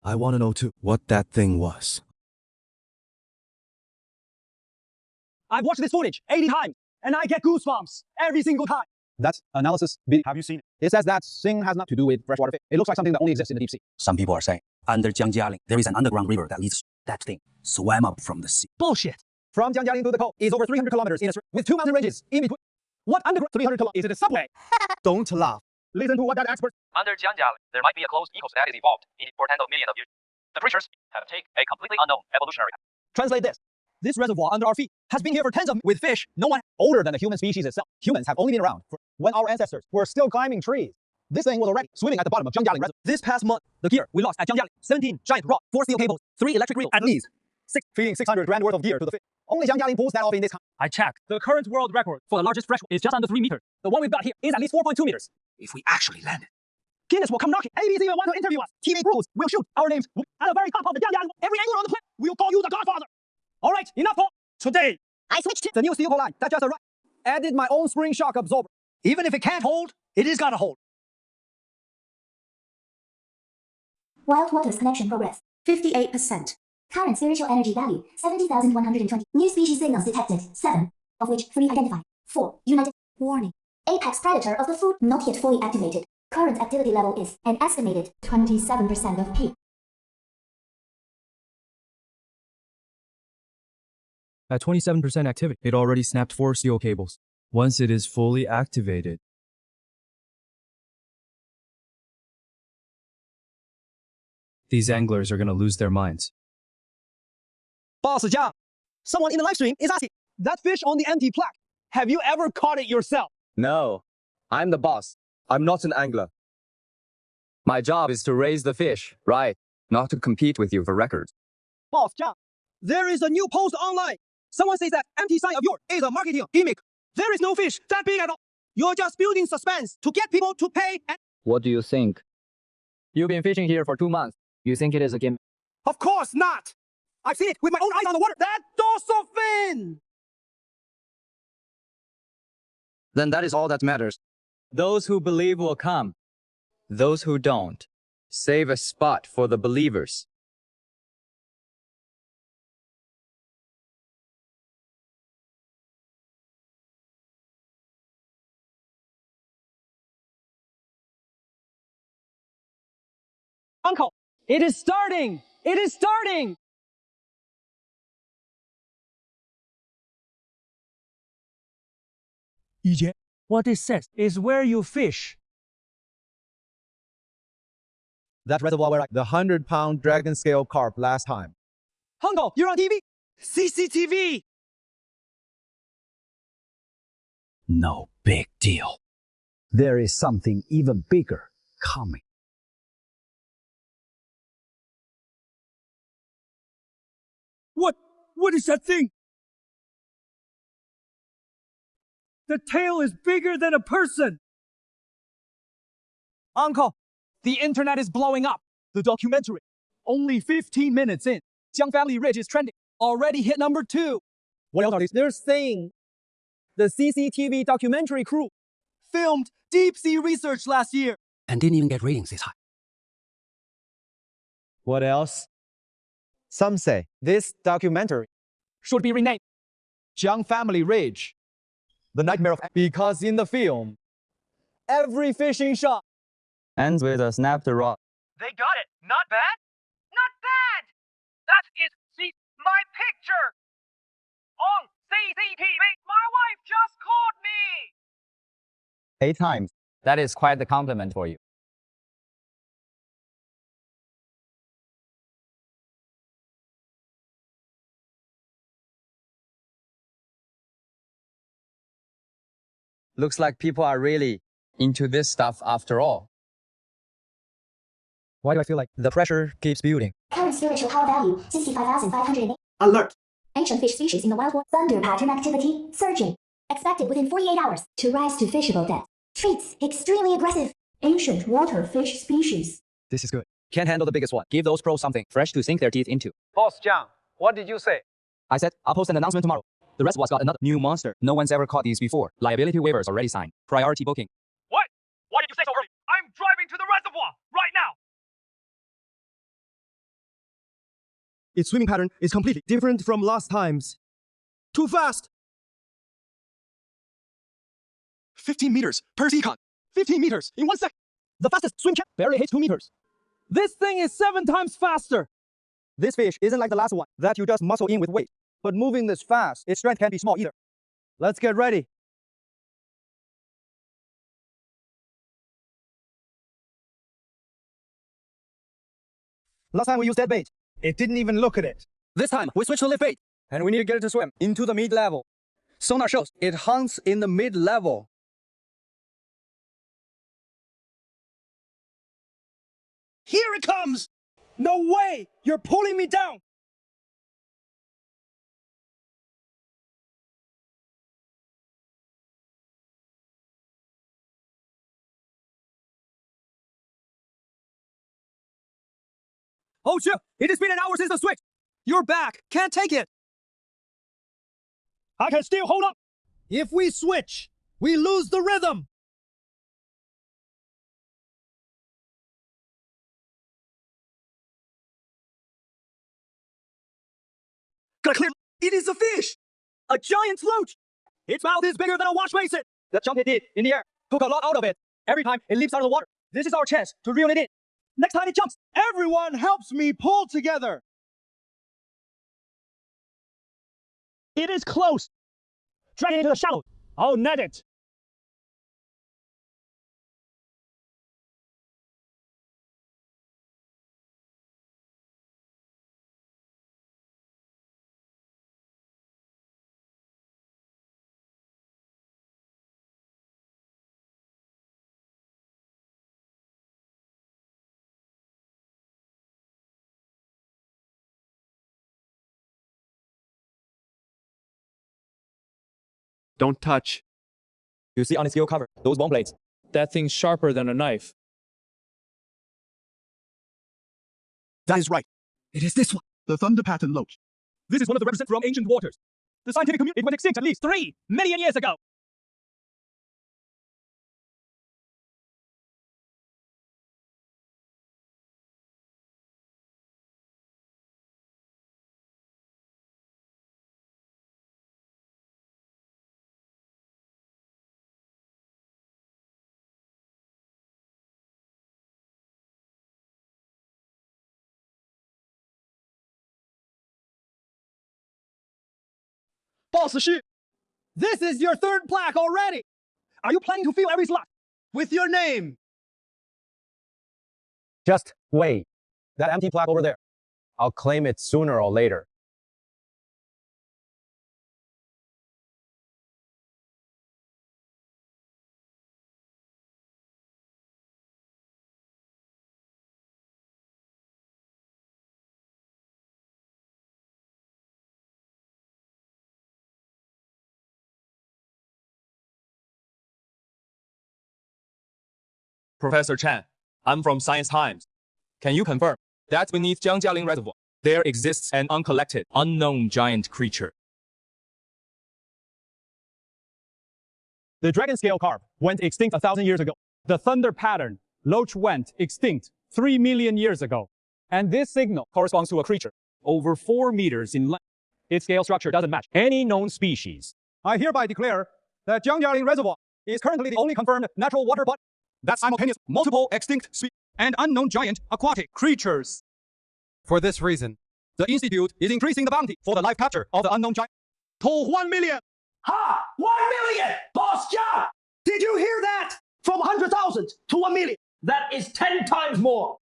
I want to know too what that thing was. I've watched this footage 80 times, and I get goosebumps every single time. That's analysis B. Have you seen it? It says that thing has not to do with freshwater fish. It looks like something that only exists in the deep sea. Some people are saying under Jiangjialing there is an underground river that leads that thing swam up from the sea. Bullshit. From Jiangjialing to the coast is over 300 kilometers in a straight with two mountain ranges in between. What underground 300 kilometers? Is it a subway? Don't laugh. Listen to what that expert. Under Jiangjialing, there might be a closed ecosystem that is evolved for tens of millions of years. The creatures have taken a completely unknown evolutionary path. Translate this. This reservoir under our feet has been here for tens of with fish, no one older than the human species itself. Humans have only been around for when our ancestors were still climbing trees. This thing was already swimming at the bottom of Jiangjialing Reservoir. This past month, the gear we lost at Jiangjialing, 17 giant rods, 4 steel cables, 3 electric reels, at least 6 feeding 600 grand worth of gear to the fish. Only Jiangjialing pulls that off in this time. I checked. The current world record for the largest freshwater is just under 3 meters. The one we've got here is at least 4.2 meters. If we actually landed, Guinness will come knocking. ABC will want to interview us. TV crews will shoot our names at the very top of the Jiangjialing. Every angler on the planet will call you the Godfather. All right, enough talk. Today, I switched to the new steel line that just arrived. Added my own spring shock absorber. even if it can't hold, it is gotta hold. Wild waters connection progress 58%. Current spiritual energy value 70,120. New species signals detected 7, of which 3 identified. 4 united. Warning. Apex predator of the food not yet fully activated. Current activity level is an estimated 27% of peak. At 27% activity, it already snapped 4 steel cables. Once it is fully activated, these anglers are going to lose their minds. Boss Jiang, someone in the live stream is asking, that fish on the empty plaque, have you ever caught it yourself? No, I'm the boss. I'm not an angler. My job is to raise the fish, right? Not to compete with you for records. Boss Jiang, there is a new post online. Someone says that empty sign of yours is a marketing gimmick. There is no fish that big at all. You're just building suspense to get people to pay. What do you think? You've been fishing here for 2 months. You think it is a gimmick? Of course not. I've seen it with my own eyes on the water. That dorsal fin! Then that is all that matters. Those who believe will come. Those who don't, save a spot for the believers. Uncle, it is starting! It is starting! Yijie, what it says is where you fish. That reservoir where the 100-pound dragon scale carp last time. Uncle, you're on TV? CCTV! no big deal. There is something even bigger coming. What is that thing? The tail is bigger than a person! Uncle, the internet is blowing up. The documentary, only 15 minutes in, Jiang Family Ridge is trending. Already hit number 2. What else are these? They're saying the CCTV documentary crew filmed deep sea research last year. And didn't even get ratings this high. What else? Some say this documentary should be renamed Jiang Family Ridge. The nightmare of... Because in the film, every fishing shot ends with a snapped rod. They got it. Not bad. Not bad. That is my picture on CCTV. My wife just caught me. 8 times. That is quite the compliment for you. Looks like people are really into this stuff after all. Why do I feel like the pressure keeps building? Current spiritual power value 65,508. Alert! Ancient fish species in the wild water. Thunder pattern activity surging. Expected within 48 hours to rise to fishable depth. Traits extremely aggressive. Ancient water fish species. This is good. Can't handle the biggest one. Give those pros something fresh to sink their teeth into. Boss Jiang, what did you say? I said, I'll post an announcement tomorrow. The reservoir's got another new monster. No one's ever caught these before. Liability waivers already signed. Priority booking. What? Why did you say so early? I'm driving to the reservoir right now! Its swimming pattern is completely different from last time's. Too fast! 15 meters per second. 15 meters in 1 second. The fastest swim champ barely hits 2 meters. This thing is 7 times faster. This fish isn't like the last one that you just muscle in with weight. But moving this fast, its strength can't be small either. Let's get ready. Last time we used dead bait. It didn't even look at it. This time, we switch to live bait. And we need to get it to swim into the mid-level. Sonar shows it hunts in the mid-level. Here it comes! No way! You're pulling me down! Oh shit! It has been an hour since the switch! You're back! Can't take it! I can still hold up! If we switch, we lose the rhythm! Gotta clear! It is a fish! A giant float! Its mouth is bigger than a wash basin! The jump it did in the air took a lot out of it. Every time it leaps out of the water, this is our chance to reel it in. Next time it jumps, everyone helps me pull together! It is close! Drag it into the shallow. I'll net it. Don't touch. You see on its gill cover, those bone blades. That thing's sharper than a knife. That is right. It is this one. The thunder pattern loach. This is one of the representatives from ancient waters. The scientific community went extinct at least 3 million years ago. Boss Xu, this is your 3rd plaque already. Are you planning to fill every slot with your name? Just wait. That empty plaque over there. I'll claim it sooner or later. Professor Chan, I'm from Science Times. Can you confirm that beneath Jiangjialing Reservoir, there exists an uncollected, unknown giant creature? The dragon scale carp went extinct 1,000 years ago. The thunder pattern loach went extinct 3 million years ago. And this signal corresponds to a creature over 4 meters in length. Its scale structure doesn't match any known species. I hereby declare that Jiangjialing Reservoir is currently the only confirmed natural water body that simultaneous multiple extinct species and unknown giant aquatic creatures. For this reason, the Institute is increasing the bounty for the live capture of the unknown giant to 1 million. Ha! 1 million! Boss Jiang! Did you hear that? From 100,000 to 1 million. That is 10 times more.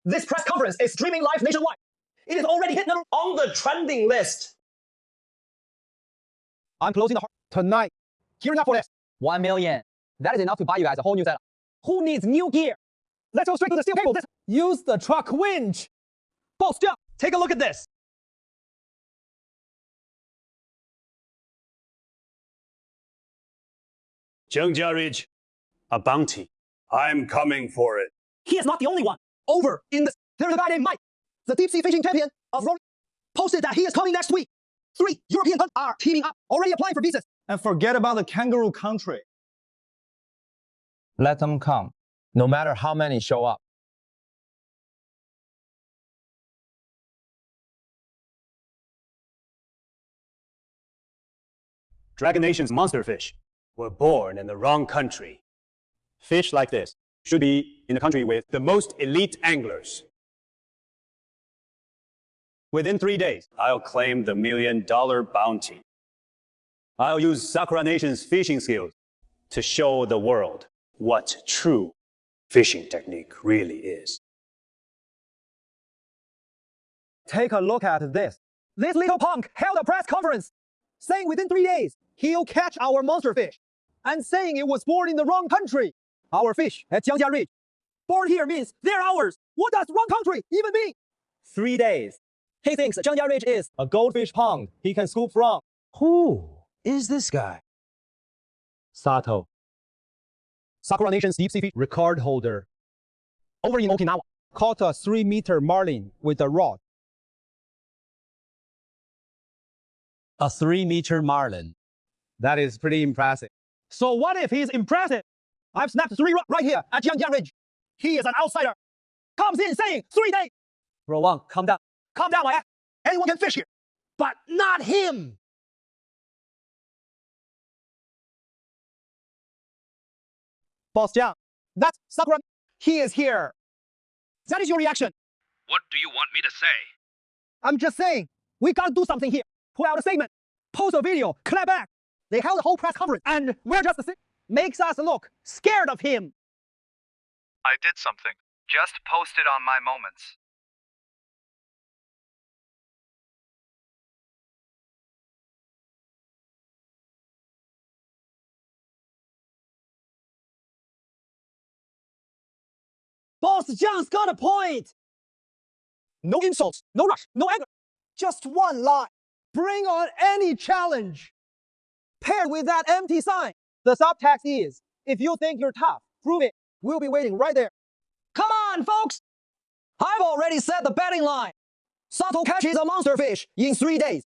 This press conference is streaming live nationwide. It is already hit number on the trending list. I'm closing the heart tonight. Gearing up for this. 1 million. That is enough to buy you guys a whole new setup. Who needs new gear? Let's go straight to the steel cable. Use the truck winch. Boss, take a look at this. Zhengjia Ridge, a bounty. I'm coming for it. He is not the only one. Over in the... There's a guy named Mike, the deep-sea fishing champion of Rolling, posted that he is coming next week. 3 European countries are teaming up, already applying for visas. And forget about the kangaroo country. Let them come, no matter how many show up. Dragon Nation's monster fish were born in the wrong country. Fish like this should be in the country with the most elite anglers. Within 3 days, I'll claim the $1 million bounty. I'll use Sakura Nation's fishing skills to show the world what true fishing technique really is. Take a look at this. This little punk held a press conference saying within 3 days he'll catch our monster fish and saying it was born in the wrong country. Our fish at Jiangjia Ridge. Born here means they're ours. What does wrong country even mean? 3 days. He thinks Jiangjia Ridge is a goldfish pond he can scoop from. Who is this guy? Sato. Sakura Nation's deep sea fish record holder. Over in Okinawa, caught a 3-meter marlin with a rod. A 3-meter marlin. That is pretty impressive. So what if he's impressive? I've snapped 3 right here at Jiangjia Ridge. He is an outsider. Comes in saying 3 days. Bro Wang, calm down. Calm down, my ass. Anyone can fish here. But not him. Boss Jiang, that's Sakura. He is here. That is your reaction. What do you want me to say? I'm just saying, we gotta do something here. Put out a statement, post a video, clap back. They held a whole press conference, and we're just makes us look scared of him. I did something. Just posted on my moments. Boss Jiang's got a point. No insults, no rush, no anger. Just one line. Bring on any challenge. Paired with that empty sign. The subtext is, if you think you're tough, prove it. We'll be waiting right there. Come on, folks. I've already set the betting line. Sato catches a monster fish in 3 days.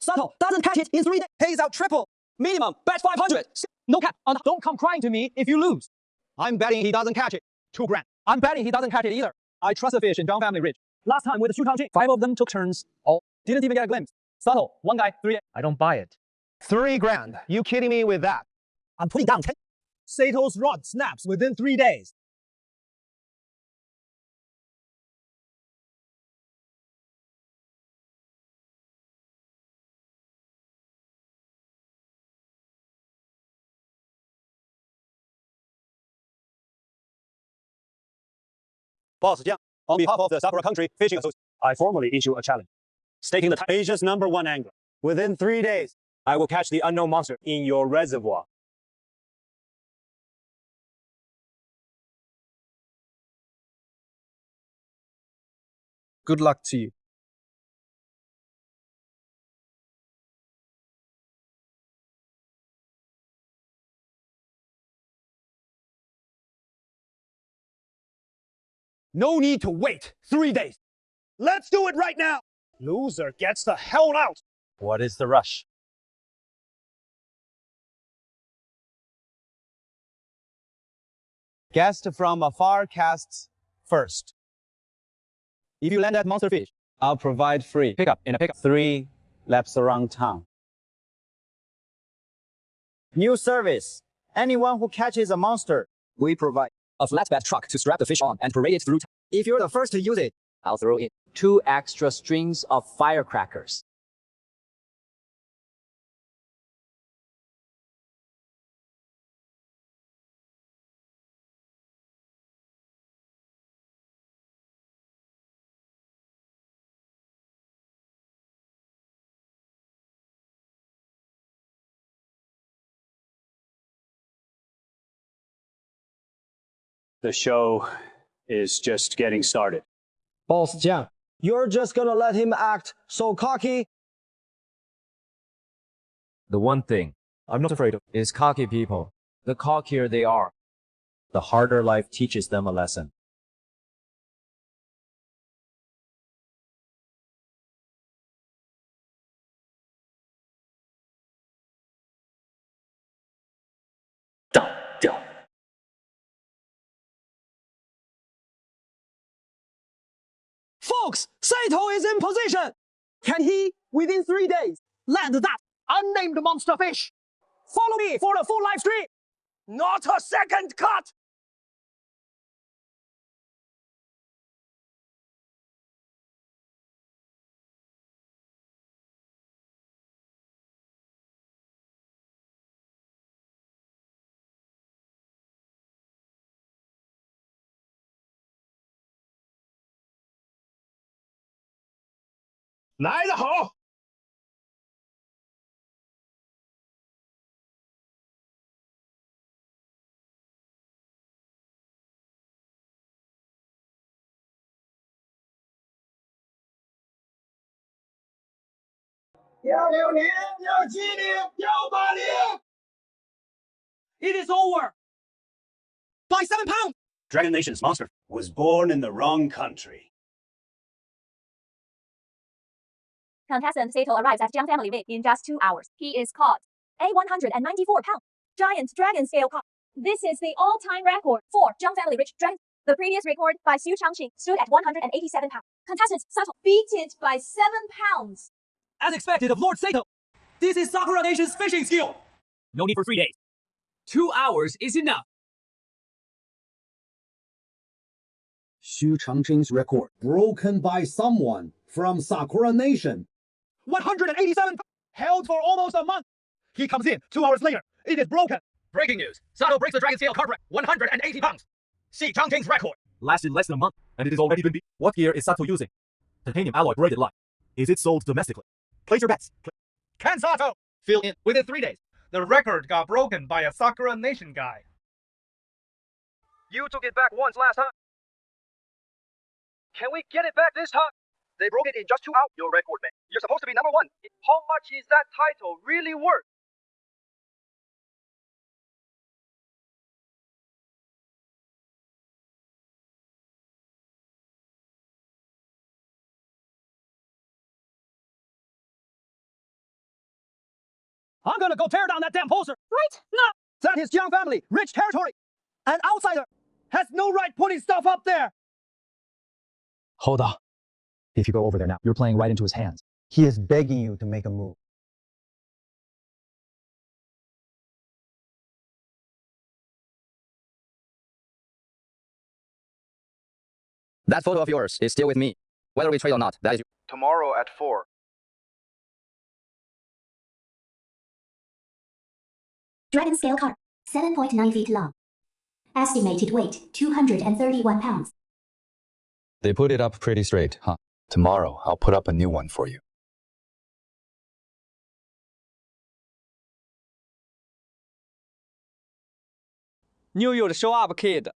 Sato doesn't catch it in 3 days. Pays out triple. Minimum, bet 500. No cap. Don't come crying to me if you lose. I'm betting he doesn't catch it. 2 grand. I'm betting he doesn't catch it either. I trust the fish in Zhang Family Ridge. Last time with the Shutang, 5 of them took turns. All didn't even get a glimpse. Sato, 1 guy, 3. I don't buy it. 3 grand. You kidding me with that? I'm putting down 10. Sato's rod snaps within 3 days. Boss Jiang, on behalf of the Sakura Country Fishing Association, I formally issue a challenge. Stating the Asia's #1 angler. Within 3 days, I will catch the unknown monster in your reservoir. Good luck to you. No need to wait 3 days. Let's do it right now. Loser gets the hell out. What is the rush? Guest from afar casts first. If you land that monster fish, I'll provide free pickup in a pickup. 3 laps around town. New service. Anyone who catches a monster, we provide a flatbed truck to strap the fish on and parade it through. If you're the first to use it, I'll throw in 2 extra strings of firecrackers. The show is just getting started. Boss Jiang, you're just gonna let him act so cocky? The one thing I'm not afraid of is cocky people. The cockier they are, the harder life teaches them a lesson. Folks, Saito is in position! Can he, within 3 days, land that unnamed monster fish? Follow me for the full live stream! Not a second cut!来得好！16年、17年、18年。It is over! By 7 pounds! Dragon Nation's monster was born in the wrong country. Contestant Saito arrives at Jiang family in just 2 hours. He is caught. A 194-pound giant dragon scale cod. This is the all-time record for Jiang family rich dragon. The previous record by Xu Changqing stood at 187 pounds. Contestant Sato beat it by 7 pounds. As expected of Lord Saito, this is Sakura Nation's fishing skill. No need for 3 days. 2 hours is enough. Xu Changqing's record broken by someone from Sakura Nation. 187 held for almost a month. He comes in 2 hours later. It is broken. Breaking news. Sato breaks the dragon scale carpet 180 pounds. See Changqing's record. Lasted less than a month, and it is already been beat. What gear is Sato using? Titanium alloy braided line. Is it sold domestically? Place your bets. Can Sato fill in within 3 days? The record got broken by a Sakura Nation guy. You took it back once last time. Can we get it back this time? They broke it in just 2 hours. Your record, man. You're supposed to be number 1. How much is that title really worth? I'm gonna go tear down that damn poster. Right now. That is Jiang family, rich territory. An outsider has no right putting stuff up there. Hold on. If you go over there now, you're playing right into his hands. He is begging you to make a move. That photo of yours is still with me. Whether we trade or not, that is Tomorrow at 4. Dragon scale cod, 7.9 feet long. Estimated weight, 231 pounds. They put it up pretty straight, huh? Tomorrow, I'll put up a new one for you. Knew you'd show up, kid.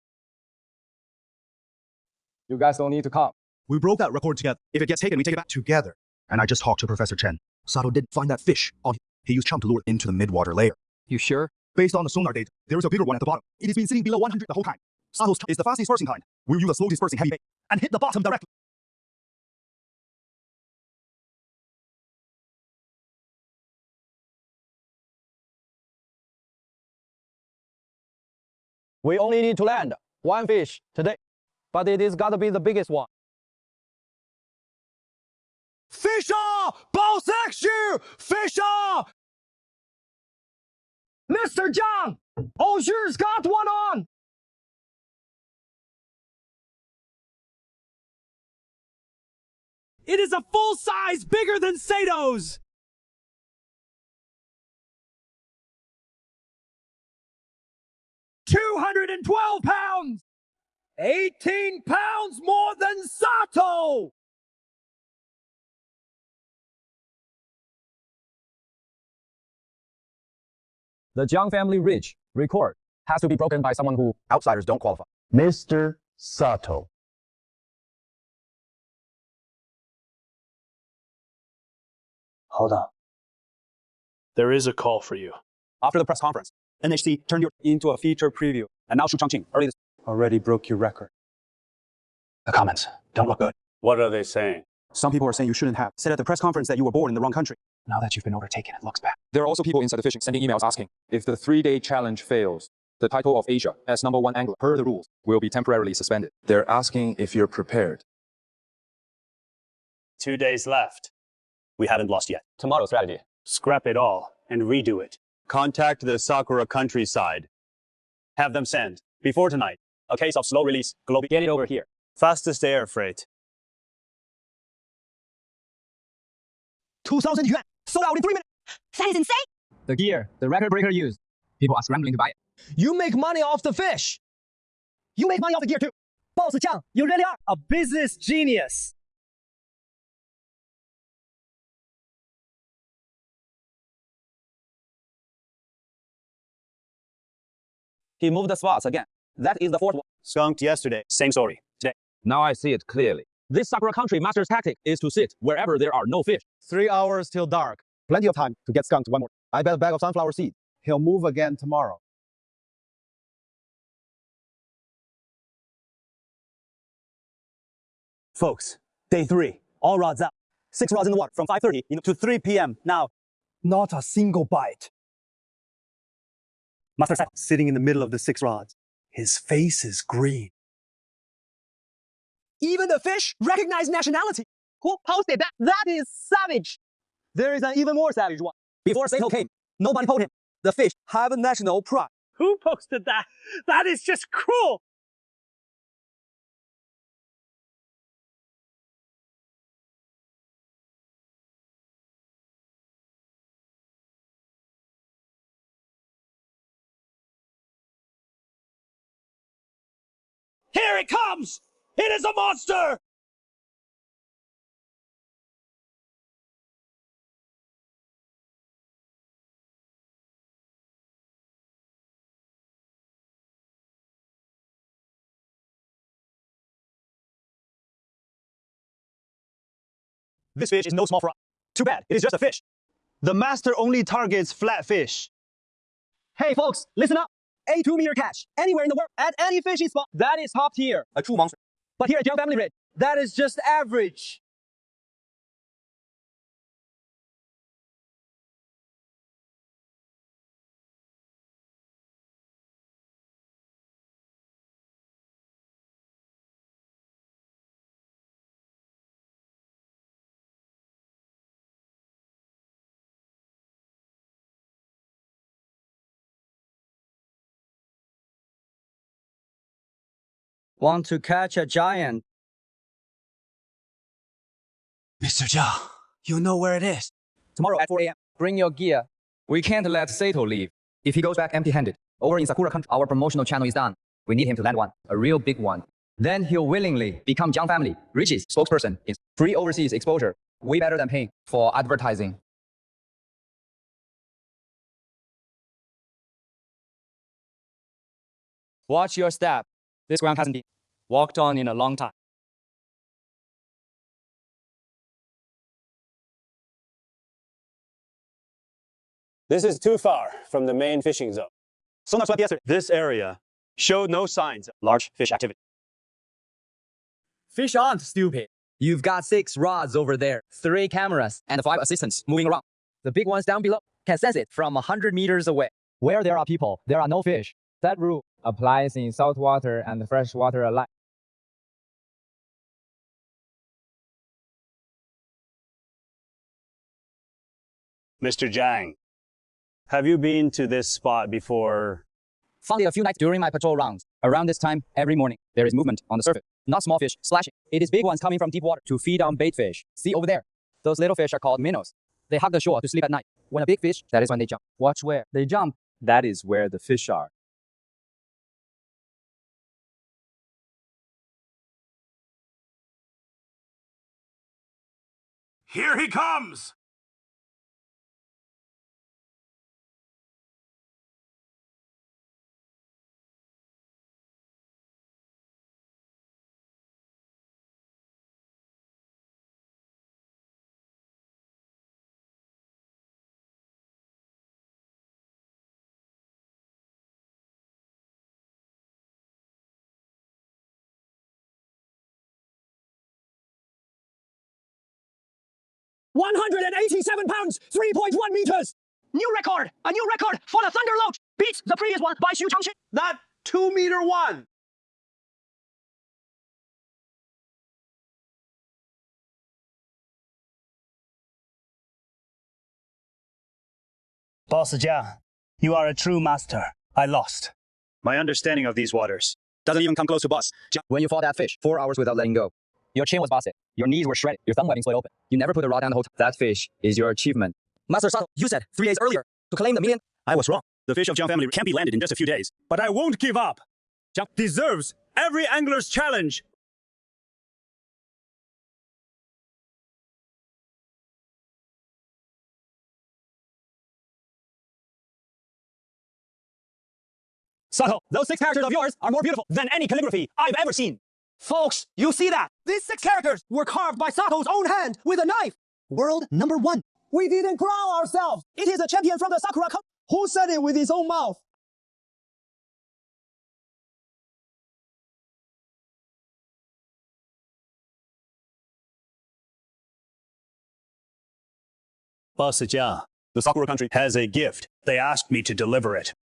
You guys don't need to come. We broke that record together. If it gets taken, we take it back together. And I just talked to Professor Chen. Sato did find that fish on. He used chum to lure it into the mid-water layer. You sure? Based on the sonar data, there is a bigger one at the bottom. It has been sitting below 100 the whole time. Sato's is the fastest dispersing kind. We'll use a slow dispersing heavy bait and hit the bottom directly. We only need to land 1 fish today, but it is gotta be the biggest one. Fisher! Boss action! Fisher! Mr. Zhang! Oshir's got one on! It is a full size bigger than Sato's! £212! 18 pounds more than Sato! The Jiang family ridge record has to be broken by someone who Outsiders don't qualify. Mr. Sato. Hold on. There is a call for you. After the press conference, NHC turned you into a feature preview, and now Shu Changqing already broke your record. The comments don't look good. What are they saying? Some people are saying you shouldn't have said at the press conference that you were born in the wrong country. Now that you've been overtaken, it looks bad. There are also people inside the fishing sending emails asking if the 3-day challenge fails, the title of Asia as #1 angler per the rules will be temporarily suspended. They're asking if you're prepared. 2 days left. We haven't lost yet. Tomorrow's strategy. Scrap it all and redo it. Contact the Sakura countryside. Have them send, before tonight, a case of slow release global. Get it over here. Fastest air freight. 2,000 yuan, sold out in 3 minutes. That is insane. The gear, the record breaker used. People are scrambling to buy it. You make money off the fish. You make money off the gear too. Boss Jiang, you really are a business genius. He moved the spots again. That is the fourth one. Skunked yesterday. Same story. Today. Now I see it clearly. This Sakura country master's tactic is to sit wherever there are no fish. 3 hours till dark. Plenty of time to get skunked one more. I bet a bag of sunflower seed. He'll move again tomorrow. Folks, day 3, all rods out. 6 rods in the water from 5:30 to 3 p.m. Now, Not a single bite. Master Sato sitting in the middle of the 6 rods. His face is green. Even the fish recognize nationality. Who posted that? That is savage. There is an even more savage one. Before Sato came, nobody told him. The fish have a national pride. Who posted that? That is just cruel. Here it comes! It is a monster! This fish is no small fry. Too bad, it is just a fish. The master only targets flatfish. Hey folks, listen up. A 2-meter catch, anywhere in the world, at any fishing spot, that is top tier, a true monster. But here at Jiang Family Ridge, that is just average. Want to catch a giant? Mr. Zhao, you know where it is. Tomorrow at 4 a.m. Bring your gear. We can't let Sato leave. If he goes back empty-handed, over in Sakura country, our promotional channel is done. We need him to land one, a real big one. Then he'll willingly become Jiang Family Ridge's spokesperson. It's free overseas exposure, way better than paying for advertising. Watch your step. This ground hasn't been walked on in a long time. This is too far from the main fishing zone. Sonar swept yesterday. This area showed no signs of large fish activity. Fish aren't stupid. You've got 6 rods over there, 3 cameras, and 5 assistants moving around. The big ones down below can sense it from 100 meters away. Where there are people, there are no fish. That rule applies in saltwater and freshwater alike. Mr. Zhang, have you been to this spot before? Found it a few nights during my patrol rounds. Around this time, every morning, there is movement on the surface. Not small fish splashing. It is big ones coming from deep water to feed on bait fish. See over there? Those little fish are called minnows. They hug the shore to sleep at night. When a big fish, that is when they jump. Watch where they jump. That is where the fish are. Here he comes! 187 pounds, 3.1 meters. New record! A new record for the Thunder Loach. Beats the previous one by Xu Changqing. That 2-meter one. Boss Jia, you are a true master. I lost. My understanding of these waters doesn't even come close to boss. When you fought that fish 4 hours without letting go, your chin was busted, your knees were shredded, your thumb webbing split open. You never put a rod down the whole time. That fish is your achievement. Master Sato, you said 3 days earlier to claim the million. I was wrong. The fish of Jiang family can be landed in just a few days. But I won't give up. Jiang deserves every angler's challenge. Sato, those 6 characters of yours are more beautiful than any calligraphy I've ever seen. Folks, you see that? These 6 characters were carved by Sato's own hand with a knife. World number 1. We didn't crown ourselves. It is a champion from the Sakura Cup. Who said it with his own mouth? Boss Jia, the Sakura country has a gift. They asked me to deliver it.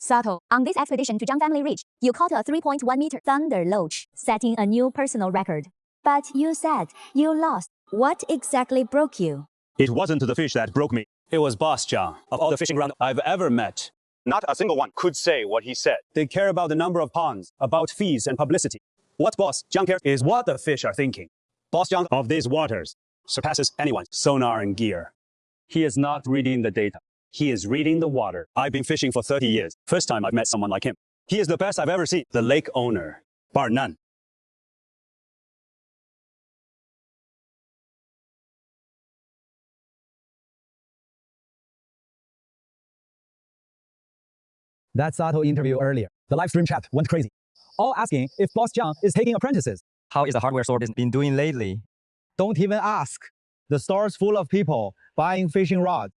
Sato, on this expedition to Jiang Family Ridge, you caught a 3.1-meter thunder loach, setting a new personal record. But you said you lost. What exactly broke you? It wasn't the fish that broke me. It was Boss Jiang. Of all the fishing ground I've ever met, not a single one could say what he said. They care about the number of ponds, about fees and publicity. What Boss Jiang cares is what the fish are thinking. Boss Jiang of these waters surpasses anyone's sonar and gear. He is not reading the data. He is reading the water. I've been fishing for 30 years. First time I've met someone like him. He is the best I've ever seen. The lake owner, bar none. That Sato interview earlier, the live stream chat went crazy. All asking if Boss Jiang is taking apprentices. How is the hardware store business been doing lately? Don't even ask. The store's full of people buying fishing rods.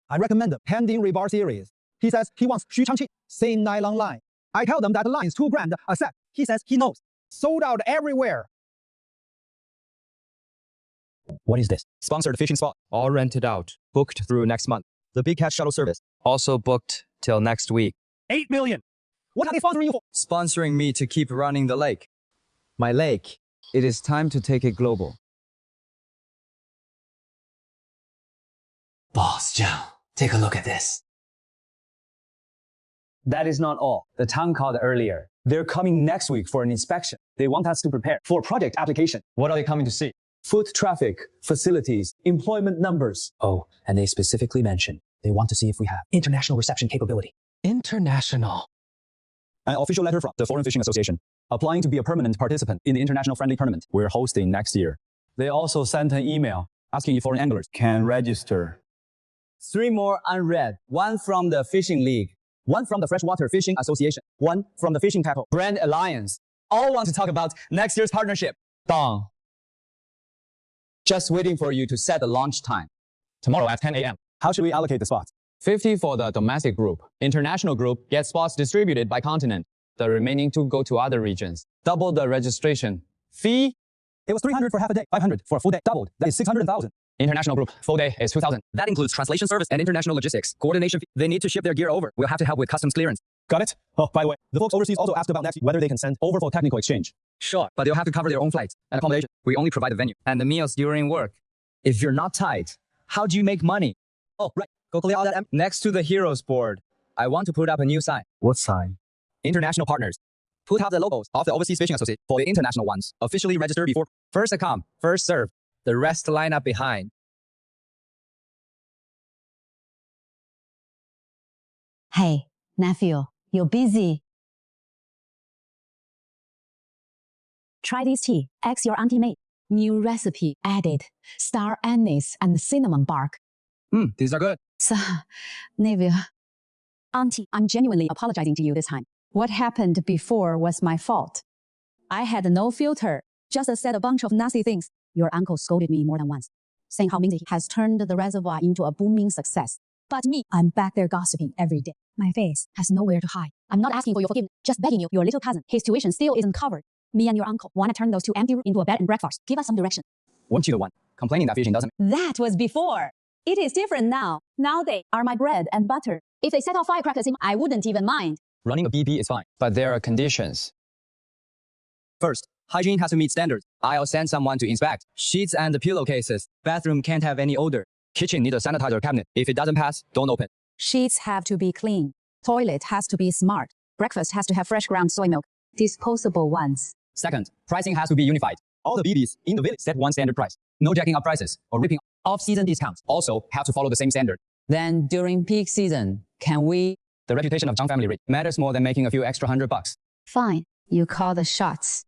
I recommend the pending rebar series. He says he wants Xu Changqing, same nylon line. I tell them that the line's $2,000 a set. He says he knows. Sold out everywhere. What is this? Sponsored fishing spot. All rented out. Booked through next month. The Big Cat shuttle service. Also booked till next week. 8 million. What are they sponsoring you for? Sponsoring me to keep running the lake. My lake. It is time to take it global. Boss Jiang, take a look at this. That is not all. The town called earlier. They're coming next week for an inspection. They want us to prepare for project application. What are they coming to see? Foot traffic, facilities, employment numbers. Oh, and they specifically mentioned they want to see if we have international reception capability. International. An official letter from the Foreign Fishing Association, applying to be a permanent participant in the international friendly tournament we're hosting next year. They also sent an email asking if foreign anglers can register. 3 more unread. 1 from the Fishing League. 1 from the Freshwater Fishing Association. 1 from the Fishing Tackle Brand Alliance. All want to talk about next year's partnership. Dong. Just waiting for you to set the launch time. Tomorrow at 10 a.m. How should we allocate the spots? 50 for the domestic group. International group gets spots distributed by continent. The remaining 2 go to other regions. Double the registration fee. It was 300 for half a day, 500 for a full day. Doubled. That is 600,000. International group, full day is 2,000. That includes translation service and international logistics. Coordination fee. They need to ship their gear over. We'll have to help with customs clearance. Got it? Oh, by the way, the folks overseas also asked about next whether they can send over for technical exchange. Sure, but they'll have to cover their own flights and accommodation. We only provide the venue and the meals during work. If you're not tight, how do you make money? Oh, right. Go clear all that. Next to the heroes board, I want to put up a new sign. What sign? International partners. Put up the logos of the Overseas Fishing Association for the international ones. Officially register before. First to come, first serve. The rest line up behind. Hey, nephew, you're busy. Try this tea. Ask your auntie made. New recipe added. Star anise and cinnamon bark. These are good. So, nephew. Auntie, I'm genuinely apologizing to you this time. What happened before was my fault. I had no filter. Just said a bunch of nasty things. Your uncle scolded me more than once, saying how Minzy has turned the reservoir into a booming success. But me, I'm back there gossiping every day. My face has nowhere to hide. I'm not asking for your forgiveness, just begging you. Your little cousin, his tuition still isn't covered. Me and your uncle want to turn those two empty rooms into a bed and breakfast. Give us some direction. Weren't you the one complaining that fishing doesn't? That was before. It is different now. Now they are my bread and butter. If they set off firecrackers, I wouldn't even mind. Running a BB is fine, but there are conditions. First, hygiene has to meet standards. I'll send someone to inspect. Sheets and pillowcases. Bathroom can't have any odor. Kitchen needs a sanitizer cabinet. If it doesn't pass, don't open. Sheets have to be clean. Toilet has to be smart. Breakfast has to have fresh ground soy milk. Disposable ones. Second, pricing has to be unified. All the BBs in the village set one standard price. No jacking up prices or ripping off-season discounts. Also have to follow the same standard. Then during peak season, can we? The reputation of Zhang family rate matters more than making a few extra $100. Fine. You call the shots.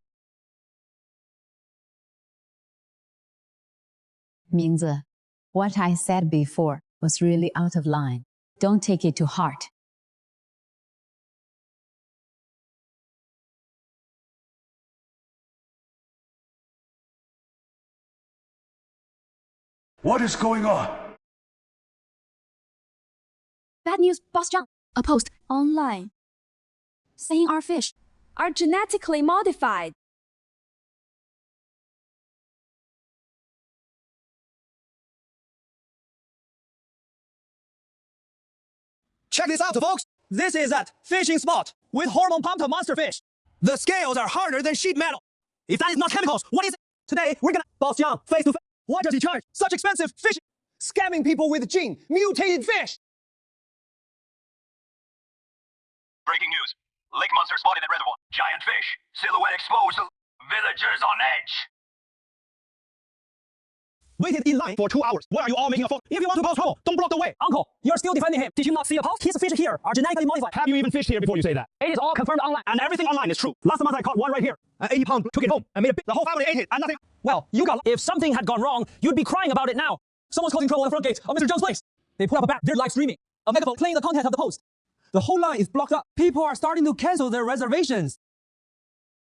名字, what I said before was really out of line. Don't take it to heart. What is going on? Bad news, Boss Zhang. A post online saying our fish are genetically modified. Check this out, folks. This is that fishing spot with hormone-pumped monster fish. The scales are harder than sheet metal. If that is not chemicals, what is it? Today, we're gonna Boss Zhang face to face. Why does he charge such expensive fishing? Scamming people with gene mutated fish. Breaking news. Lake monster spotted at reservoir. Giant fish. Silhouette exposed. Villagers on edge. Waited in line for 2 hours. Why are you all making a phone? If you want to cause trouble, don't block the way. Uncle, you're still defending him. Did you not see a post? His fish here are genetically modified. Have you even fished here before you say that? It is all confirmed online, and everything online is true. Last month I caught one right here. An 80-pound, took it home, and made a bit. The whole family ate it, and nothing. Well, you got. If something had gone wrong, you'd be crying about it now. Someone's causing trouble at the front gate of Mr. Zhang's place. They put up a bat. They're live streaming. A megaphone playing the content of the post. The whole line is blocked up. People are starting to cancel their reservations.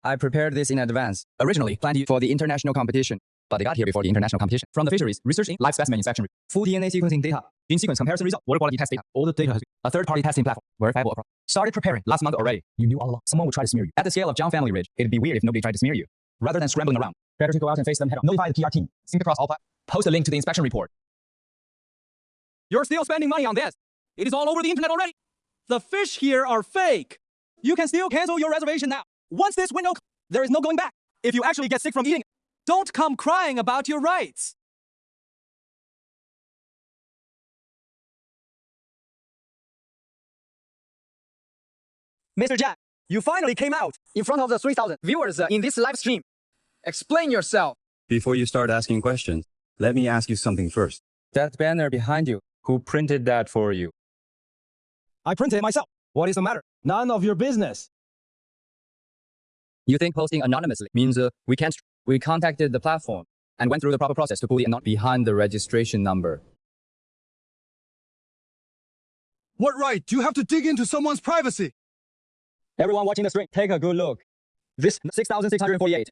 I prepared this in advance. Originally planned it for the international competition, but they got here before the international competition. From the fisheries, research in live specimen inspection, full DNA sequencing data, gene sequence comparison result, water quality test data. All the data has been a third-party testing platform, verifiable approach. Started preparing last month already. You knew all along someone would try to smear you. At the scale of Zhang family ridge, it'd be weird if nobody tried to smear you. Rather than scrambling around, better to go out and face them head on. Notify the PR team. Sync across all platforms. Post a link to the inspection report. You're still spending money on this. It is all over the internet already. The fish here are fake. You can still cancel your reservation now. Once this window, there is no going back. If you actually get sick from eating it, don't come crying about your rights. Mr. Jack, you finally came out in front of the 3,000 viewers in this live stream. Explain yourself. Before you start asking questions, let me ask you something first. That banner behind you, who printed that for you? I printed it myself. What is the matter? None of your business. You think posting anonymously means we can't? We contacted the platform and went through the proper process to pull the behind the registration number. What right do you have to dig into someone's privacy? Everyone watching the stream, take a good look. This 6,648.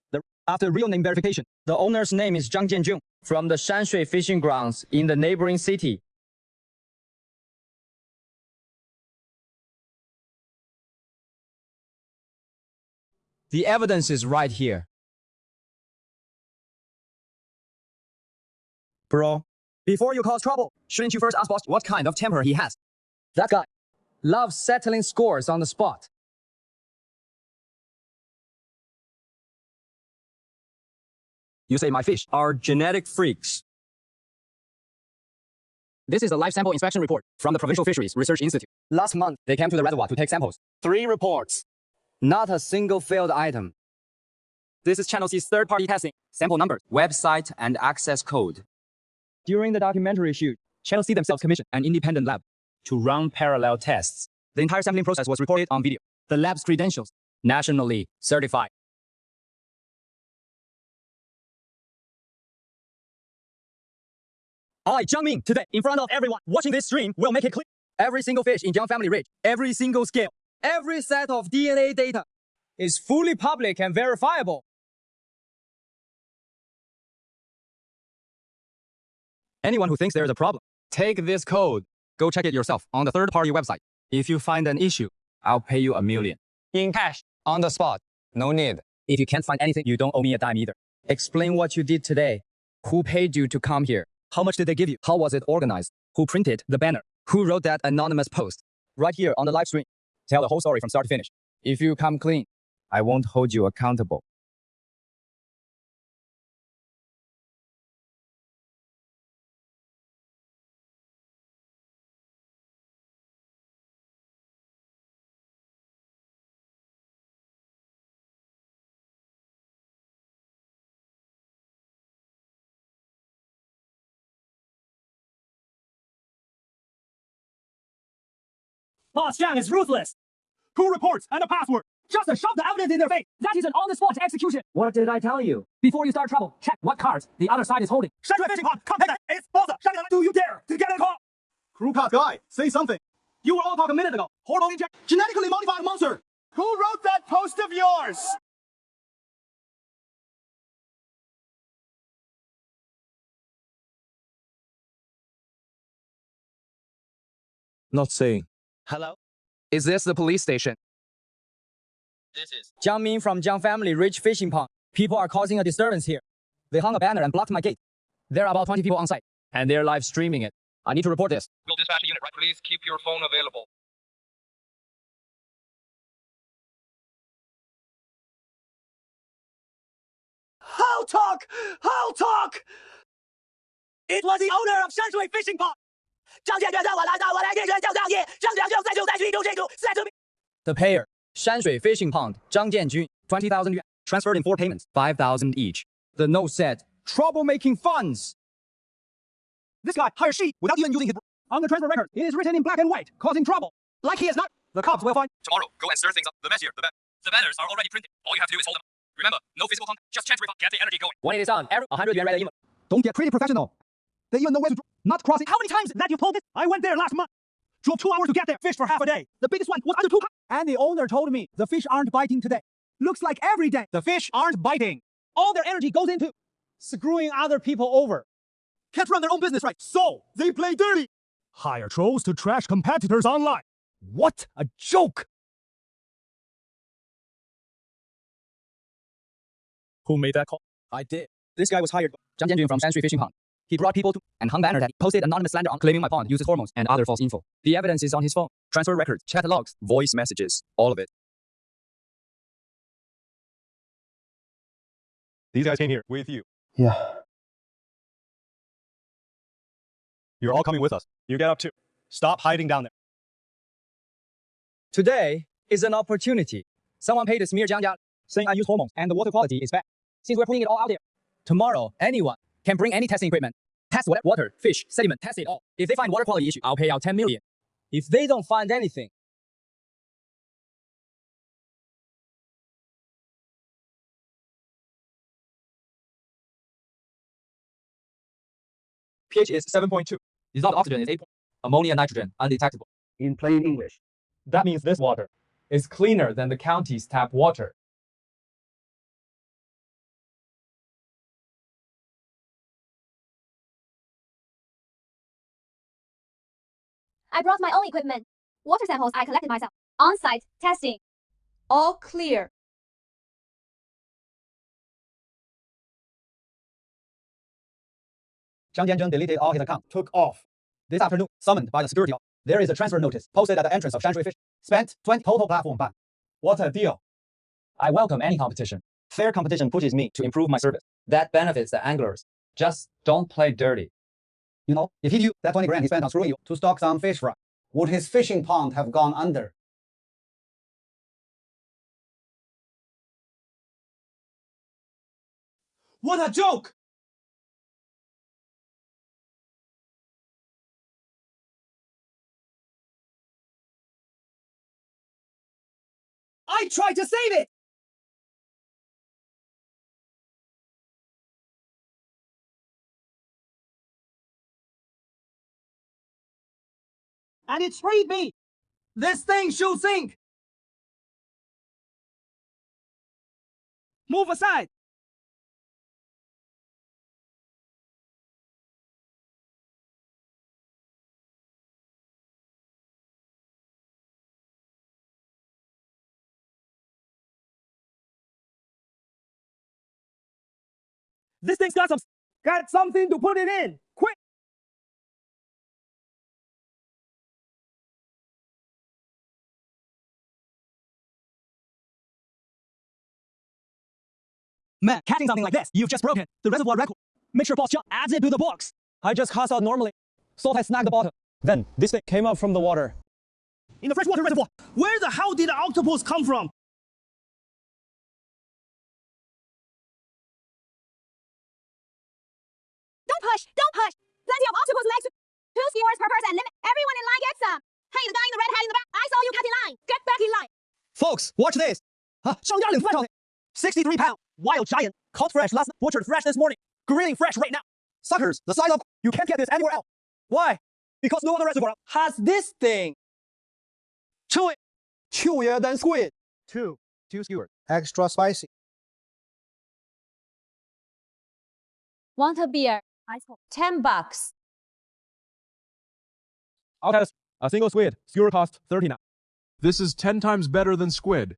After real name verification, the owner's name is Zhang Jianjun from the Shanshui fishing grounds in the neighboring city. The evidence is right here. Bro, before you cause trouble, shouldn't you first ask boss what kind of temper he has? That guy loves settling scores on the spot. You say my fish are genetic freaks. This is a live sample inspection report from the Provincial Fisheries Research Institute. Last month, they came to the reservoir to take samples. 3 reports. Not a single failed item. This is Channel C's third-party testing. Sample numbers, website, and access code. During the documentary shoot, Channel C themselves commissioned an independent lab to run parallel tests. The entire sampling process was recorded on video. The lab's credentials, nationally certified. I, Zhang Ming, today, in front of everyone watching this stream, will make it clear. Every single fish in Zhang family ridge, every single scale, every set of DNA data is fully public and verifiable. Anyone who thinks there is a problem, take this code. Go check it yourself on the third-party website. If you find an issue, I'll pay you $1 million. In cash, on the spot. No need. If you can't find anything, you don't owe me a dime either. Explain what you did today. Who paid you to come here? How much did they give you? How was it organized? Who printed the banner? Who wrote that anonymous post? Right here on the live stream. Tell the whole story from start to finish. If you come clean, I won't hold you accountable. Boss Zhang is ruthless. 2 reports and a password. Just to shove the evidence in their face. That is an on-the-spot execution. What did I tell you? Before you start trouble, check what cards the other side is holding. Shanghai fishing pond, come take that. It's boss. Do you dare to get a call? Crew cut guy, say something. You were all talk a minute ago. Hormone inject, genetically modified monster. Who wrote that post of yours? Not saying. Hello? Is this the police station? This is Jiang Min from Jiang Family Ridge Fishing Pond. People are causing a disturbance here. They hung a banner and blocked my gate. There are about 20 people on site, and they're live streaming it. I need to report this. We'll dispatch a unit, right? Please keep your phone available. How talk? How talk? It was the owner of Shanshui Fishing Pond. The payer, Shanshui Fishing Pond, Zhang Jianjun, 20,000 yuan, transferred in 4 payments, 5,000 each. The note said, troublemaking funds. This guy hires sheep without even using his... On the transfer record, it is written in black and white, causing trouble. Like he is not. The cops will find... Tomorrow, go and stir things up. The messier, the better. The banners are already printed. All you have to do is hold them up. Remember, no physical contact, just chance refund. Get the energy going. When it is done, every 100 yuan email. Don't get pretty professional. They even know where to... Not crossing. How many times that you pulled this? I went there last month. Drove 2 hours to get there. Fished for half a day. The biggest one was under 2 pounds. And the owner told me the fish aren't biting today. Looks like every day the fish aren't biting. All their energy goes into screwing other people over. Can't run their own business right. So they play dirty. Hire trolls to trash competitors online. What a joke. Who made that call? I did. This guy was hired by Zhang Jianjun from Shanshui Fishing Pond. He brought people to and hung banners that posted anonymous slander on claiming my pond uses hormones and other false info. The evidence is on his phone, transfer records, chat logs, voice messages, all of it. These guys came here with you. Yeah. You're all coming with us. You get up too. Stop hiding down there. Today is an opportunity. Someone paid to smear Jiang Jia, saying I use hormones and the water quality is bad. Since we're putting it all out there, tomorrow, anyone can bring any testing equipment. Test whatever, water, fish, sediment, test it all. If they find water quality issue, I'll pay out 10 million. If they don't find anything, pH is 7.2. Dissolved oxygen is 8. Ammonia, nitrogen, undetectable. In plain English, That means this water is cleaner than the county's tap water. I brought my own equipment. Water samples I collected myself. On-site testing. All clear. Zhang Jianzheng deleted all his accounts, took off. This afternoon, summoned by the security. There is a transfer notice posted at the entrance of Shanshui Fish. Spent 20 total platform ban. What a deal. I welcome any competition. Fair competition pushes me to improve my service. That benefits the anglers. Just don't play dirty. You know, if he knew that 20 grand he spent on screwing you to stock some fish fry, would his fishing pond have gone under? What a joke! I tried to save it! And it freed me! This thing should sink! Move aside! This thing's got something to put it in. Quick! Man, catching something like this, you've just broken the reservoir record. Make sure Boss John adds it to the box. I just cast out normally. Salt has snagged the bottom. Then, this thing came up from the water. In the freshwater reservoir. Where the hell did the octopus come from? Don't push! Don't push! Plenty of octopus legs. 2 skewers per person. Limit. Everyone in line gets some. Hey, the guy in the red hat in the back. I saw you cut in line. Get back in line. Folks, watch this. 63 pound. Wild giant. Caught fresh last night. Butchered fresh this morning. Grilling fresh right now. Suckers, the size of... You can't get this anywhere else. Why? Because no other reservoir has this thing. Chew it. Chewier than squid. 2 skewers. Extra spicy. Want a beer? Ice cold. $10. I'll test a single squid. Skewer cost 30 now. This is 10 times better than squid.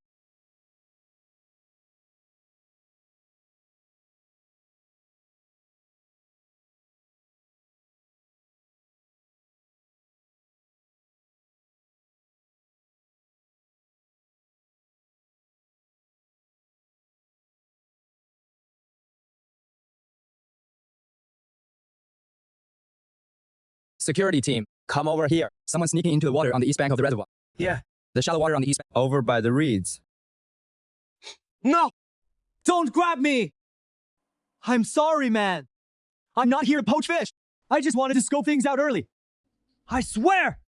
Security team, come over here. Someone's sneaking into the water on the east bank of the reservoir. Yeah. The shallow water on the east bank. Over by the reeds. No! Don't grab me! I'm sorry, man. I'm not here to poach fish. I just wanted to scope things out early. I swear!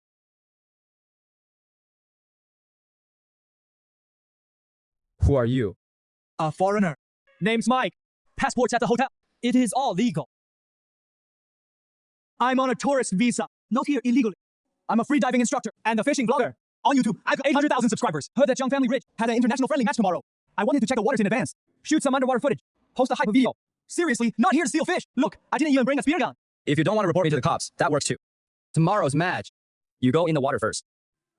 Who are you? A foreigner. Name's Mike. Passport's at the hotel. It is all legal. I'm on a tourist visa, not here illegally. I'm a free diving instructor and a fishing blogger. On YouTube, I've got 800,000 subscribers. Heard that Zhang Family Ridge had an international friendly match tomorrow. I wanted to check the waters in advance. Shoot some underwater footage. Post a hype video. Seriously, not here to steal fish. Look, I didn't even bring a spear gun. If you don't want to report me to the cops, that works too. Tomorrow's match. You go in the water first.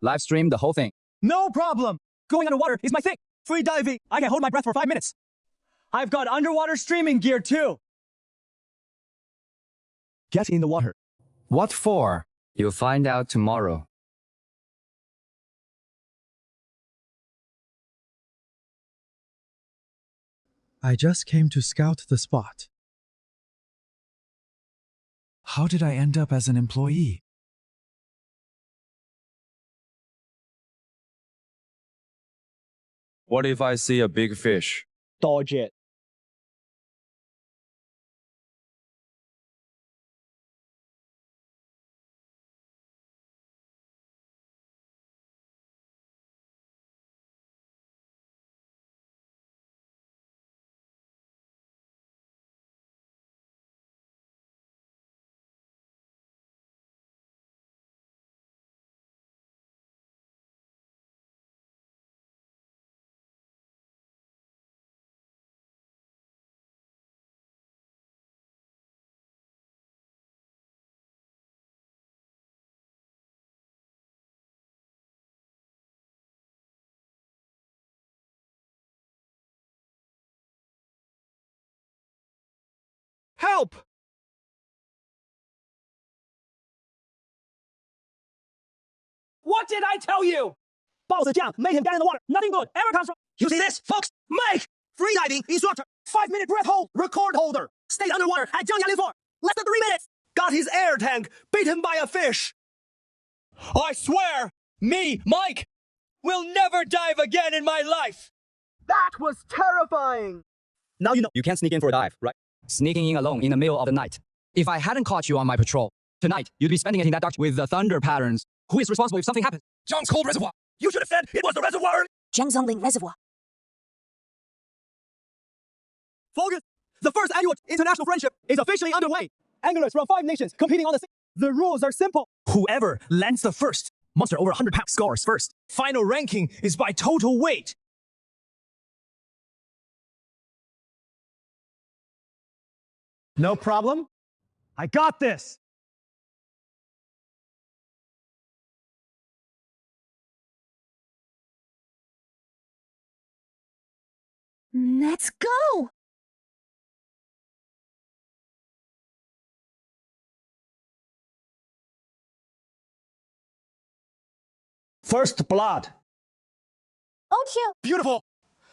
Live stream the whole thing. No problem. Going underwater is my thing. Free diving. I can hold my breath for 5 minutes. I've got underwater streaming gear too. Get in the water. What for? You'll find out tomorrow. I just came to scout the spot. How did I end up as an employee? What if I see a big fish? Dodge it. Help! What did I tell you? Boss Jiang made him get in the water. Nothing good ever comes from... You see this, folks? Mike! Freediving instructor. 5-minute breath hold. Record holder. Stayed underwater at Zhang Yalin for less than 3 minutes. Got his air tank beaten by a fish. I swear, me, Mike, will never dive again in my life. That was terrifying. Now you know you can't sneak in for a dive, right? Sneaking in alone in the middle of the night. If I hadn't caught you on my patrol, tonight you'd be spending it in that dark with the thunder patterns. Who is responsible if something happens? Zhang's cold reservoir. You should have said it was the reservoir. Zhangzongling Reservoir. Focus! The first annual international friendship is officially underway. Anglers from 5 nations competing on the sea. The rules are simple. Whoever lands the first monster over 100 pounds scores first. Final ranking is by total weight. No problem. I got this. Let's go! First blood. Oh, cute. Beautiful.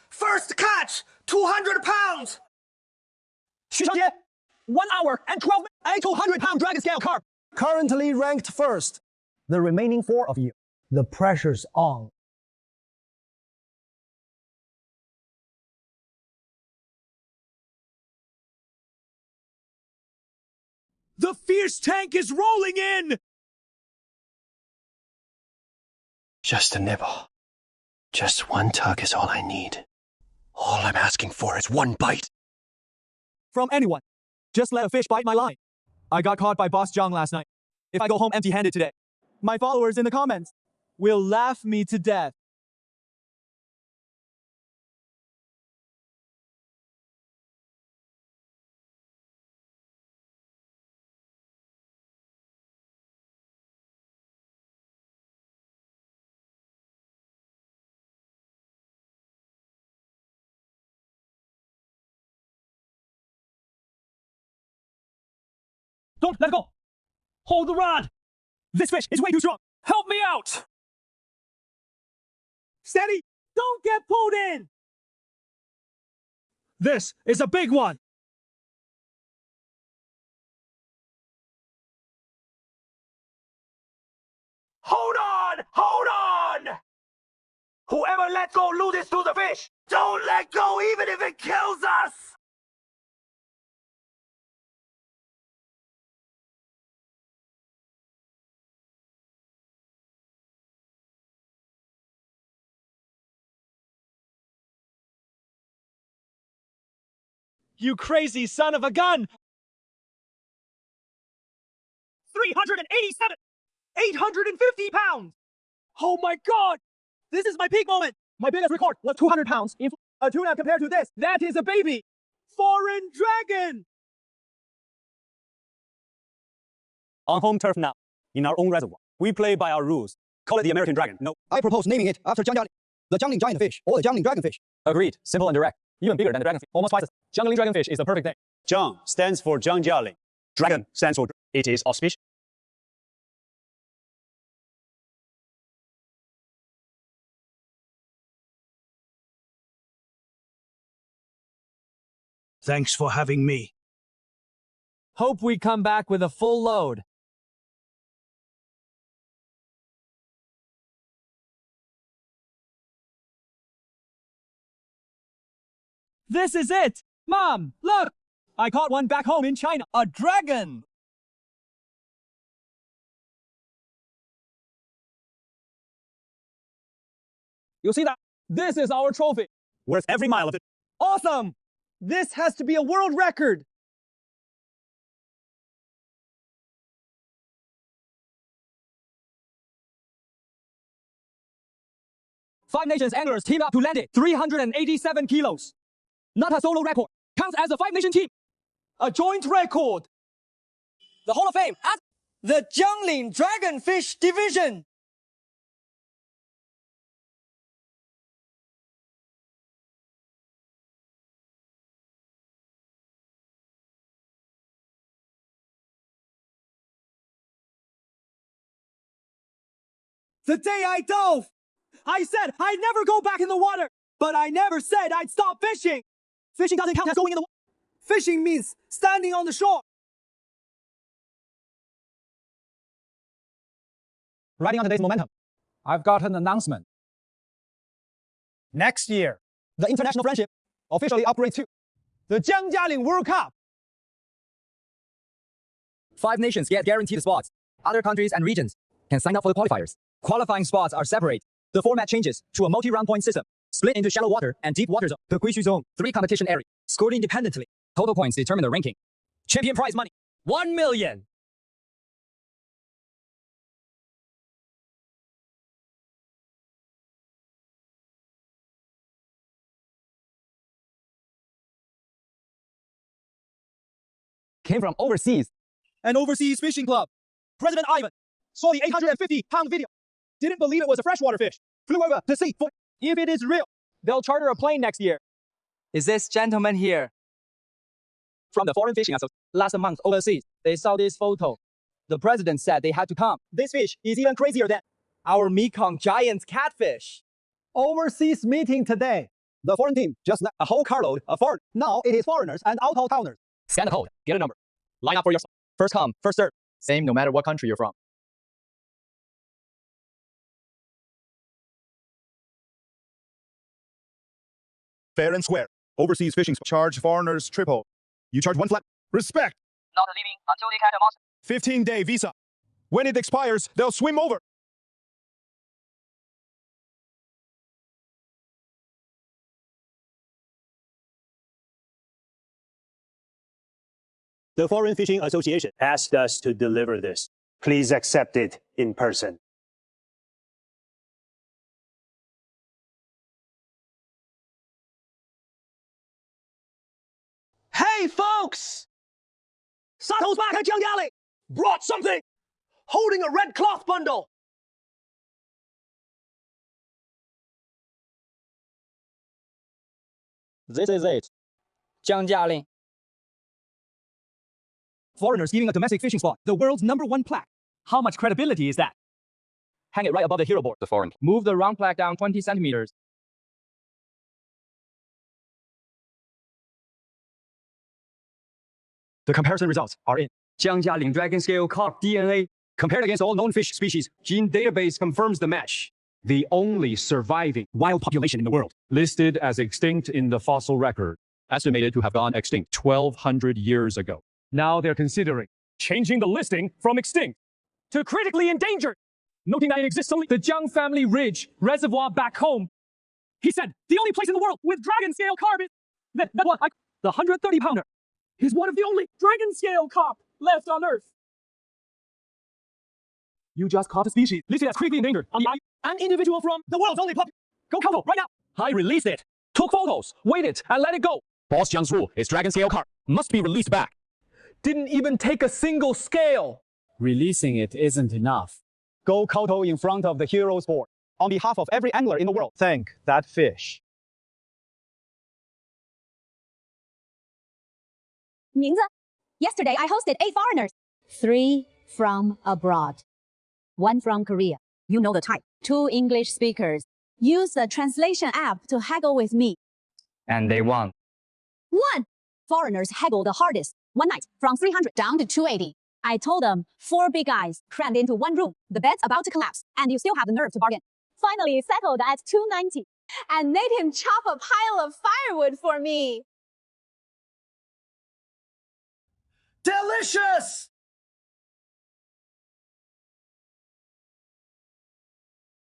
First catch, 200 pounds. 徐长杰, 1 hour and 12 minutes. A 200-pound dragon scale carp. Currently ranked first. The remaining 4 of you. The pressure's on. The fierce tank is rolling in! Just a nibble. Just one tug is all I need. All I'm asking for is one bite. From anyone. Just let a fish bite my line. I got caught by Boss Zhang last night. If I go home empty-handed today, my followers in the comments will laugh me to death. Don't let go. Hold the rod. This fish is way too strong. Help me out. Steady! Don't get pulled in! This is a big one. Hold on! Hold on! Whoever lets go loses to the fish. Don't let go even if it kills us! You crazy son of a gun! 387! 850 pounds! Oh my god! This is my peak moment! My biggest record was 200 pounds. A tuna compared to this, that is a baby! Foreign dragon! On home turf now, in our own reservoir. We play by our rules. Call it the American dragon. No. I propose naming it after Jiangling, the Jiangling giant fish, or the Jiangling dragonfish. Agreed. Simple and direct. Even bigger than the dragonfish. Almost twice as. Jiangling dragonfish is the perfect name. Jiang stands for Jiangjialing. Dragon stands for it is auspicious. Thanks for having me. Hope we come back with a full load. This is it! Mom, look! I caught one back home in China. A dragon! You see that? This is our trophy. Worth every mile of it. Awesome! This has to be a world record! Five Nations anglers team up to land it. 387 kilos. Not a solo record. Counts as a five-nation team. A joint record. The Hall of Fame at the Jiangling Dragonfish Division. The day I dove, I said I'd never go back in the water, but I never said I'd stop fishing. Fishing doesn't count as going in the water. Fishing means standing on the shore. Riding on today's momentum, I've got an announcement. Next year, the international friendship officially upgrades to the Jiangjialing World Cup. 5 nations get guaranteed spots. Other countries and regions can sign up for the qualifiers. Qualifying spots are separate. The format changes to a multi-round point system, split into shallow water and deep water zone. The Guishu zone, 3 competition areas, scored independently. Total points determine the ranking. Champion prize money, 1 million. Came from overseas. An overseas fishing club. President Ivan saw the 850-pound video. Didn't believe it was a freshwater fish. Flew over to see if it is real. They'll charter a plane next year. Is this gentleman here? From the Foreign Fishing Association. Last month overseas, they saw this photo. The president said they had to come. This fish is even crazier than our Mekong giant catfish. Overseas meeting today. The foreign team just snagged a whole carload of foreign. Now it is foreigners and out-of-towners. Scan the code, get a number. Line up for your spot. First come, first serve. Same no matter what country you're from. Fair and square. Overseas fishing charge foreigners triple. You charge one flat. Respect. Not leaving until they catch a monster. 15-day visa. When it expires, they'll swim over. The Foreign Fishing Association asked us to deliver this. Please accept it in person. Hey, folks! Sato's back at Jiangyali! Brought something! Holding a red cloth bundle! This is it. Jiangyali. Foreigners giving a domestic fishing spot the world's #1 plaque. How much credibility is that? Hang it right above the hero board. The foreign. Move the round plaque down 20 centimeters. The comparison results are in. Jiangjialing dragon scale carp DNA compared against all known fish species. Gene database confirms the match. The only surviving wild population in the world. Listed as extinct in the fossil record. Estimated to have gone extinct 1,200 years ago. Now they're considering changing the listing from extinct to critically endangered, noting that it exists only the Jiang family ridge reservoir back home. He said the only place in the world with dragon scale carp is the 130-pounder is one of the only dragon scale carp left on Earth. You just caught a species listed as critically endangered on an individual from the world's only pup. Go Koto right now. I released it, took photos, waited, and let it go. Boss Jiang's rule is dragon scale carp must be released back. Didn't even take a single scale. Releasing it isn't enough. Go Koto in front of the hero's board. On behalf of every angler in the world, thank that fish. 名字 Yesterday I hosted 8 foreigners. 3 from abroad. 1 from Korea. You know the type. 2 English speakers. Use the translation app to haggle with me. And they won. 1. Foreigners haggle the hardest. One night, from 300 down to 280. I told them, 4 big guys crammed into one room. The bed's about to collapse, and you still have the nerve to bargain. Finally settled at 290, and made him chop a pile of firewood for me. Delicious!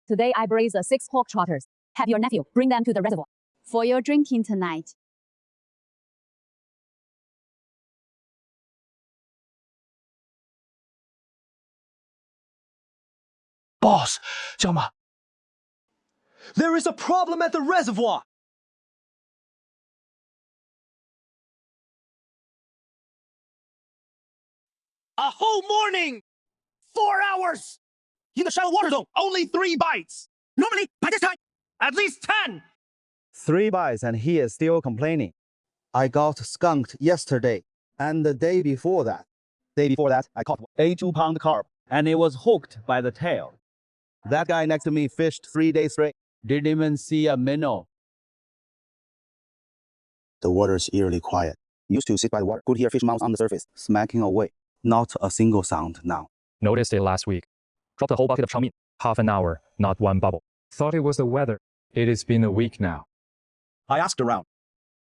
Today I braised 6 pork trotters. Have your nephew bring them to the reservoir for your drinking tonight. Boss, 小马. There is a problem at the reservoir. A whole morning! 4 hours! In the shallow water zone, only 3 bites. Normally, by this time, at least 10. 3 bites and he is still complaining. I got skunked yesterday and the day before that. I caught a 2-pound carp and it was hooked by the tail. That guy next to me fished 3 days straight. Didn't even see a minnow. The water is eerily quiet. Used to sit by the water, could hear fish mouths on the surface, smacking away. Not a single sound now. Noticed it last week. Dropped a whole bucket of chow mein. Half an hour, not one bubble. Thought it was the weather. It has been a week now. I asked around.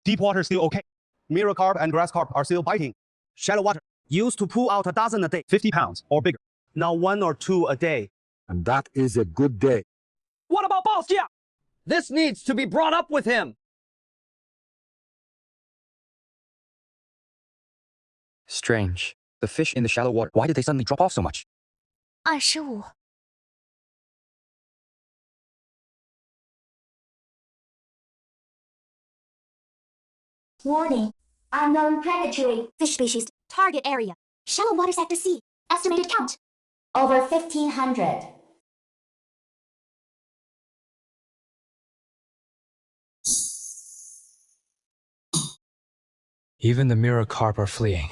Deep water still okay. Mirror carp and grass carp are still biting. Shallow water used to pull out a dozen a day, 50 pounds or bigger. Now 1 or 2 a day. And that is a good day. What about Boss Jia? This needs to be brought up with him. Strange. The fish in the shallow water, why did they suddenly drop off so much? 25. Warning. Unknown predatory fish species. Target area. Shallow water sector C. Estimated count. Over 1,500. Even the mirror carp are fleeing.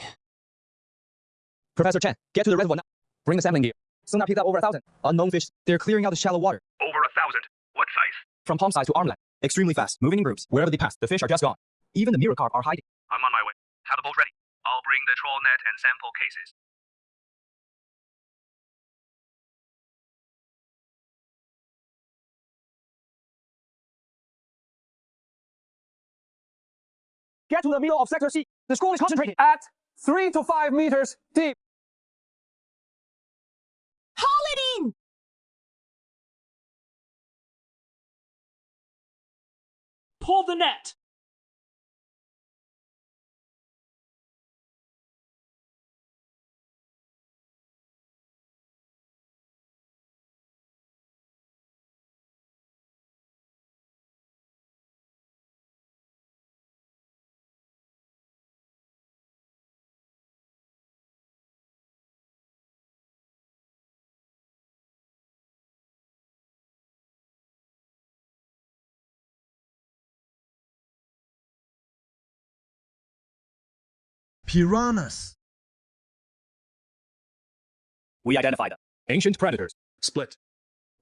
Professor Chen, get to the reservoir now. Bring the sampling gear. Sonar picked up over 1,000 unknown fish. They're clearing out the shallow water. Over 1,000. What size? From palm size to arm length. Extremely fast, moving in groups. Wherever they pass, the fish are just gone. Even the mirror carp are hiding. I'm on my way. Have the boat ready. I'll bring the trawl net and sample cases. Get to the middle of Sector C. The school is concentrated at 3 to 5 meters deep. Haul it in! Pull the net. Piranhas. We identified them. Ancient predators. Split.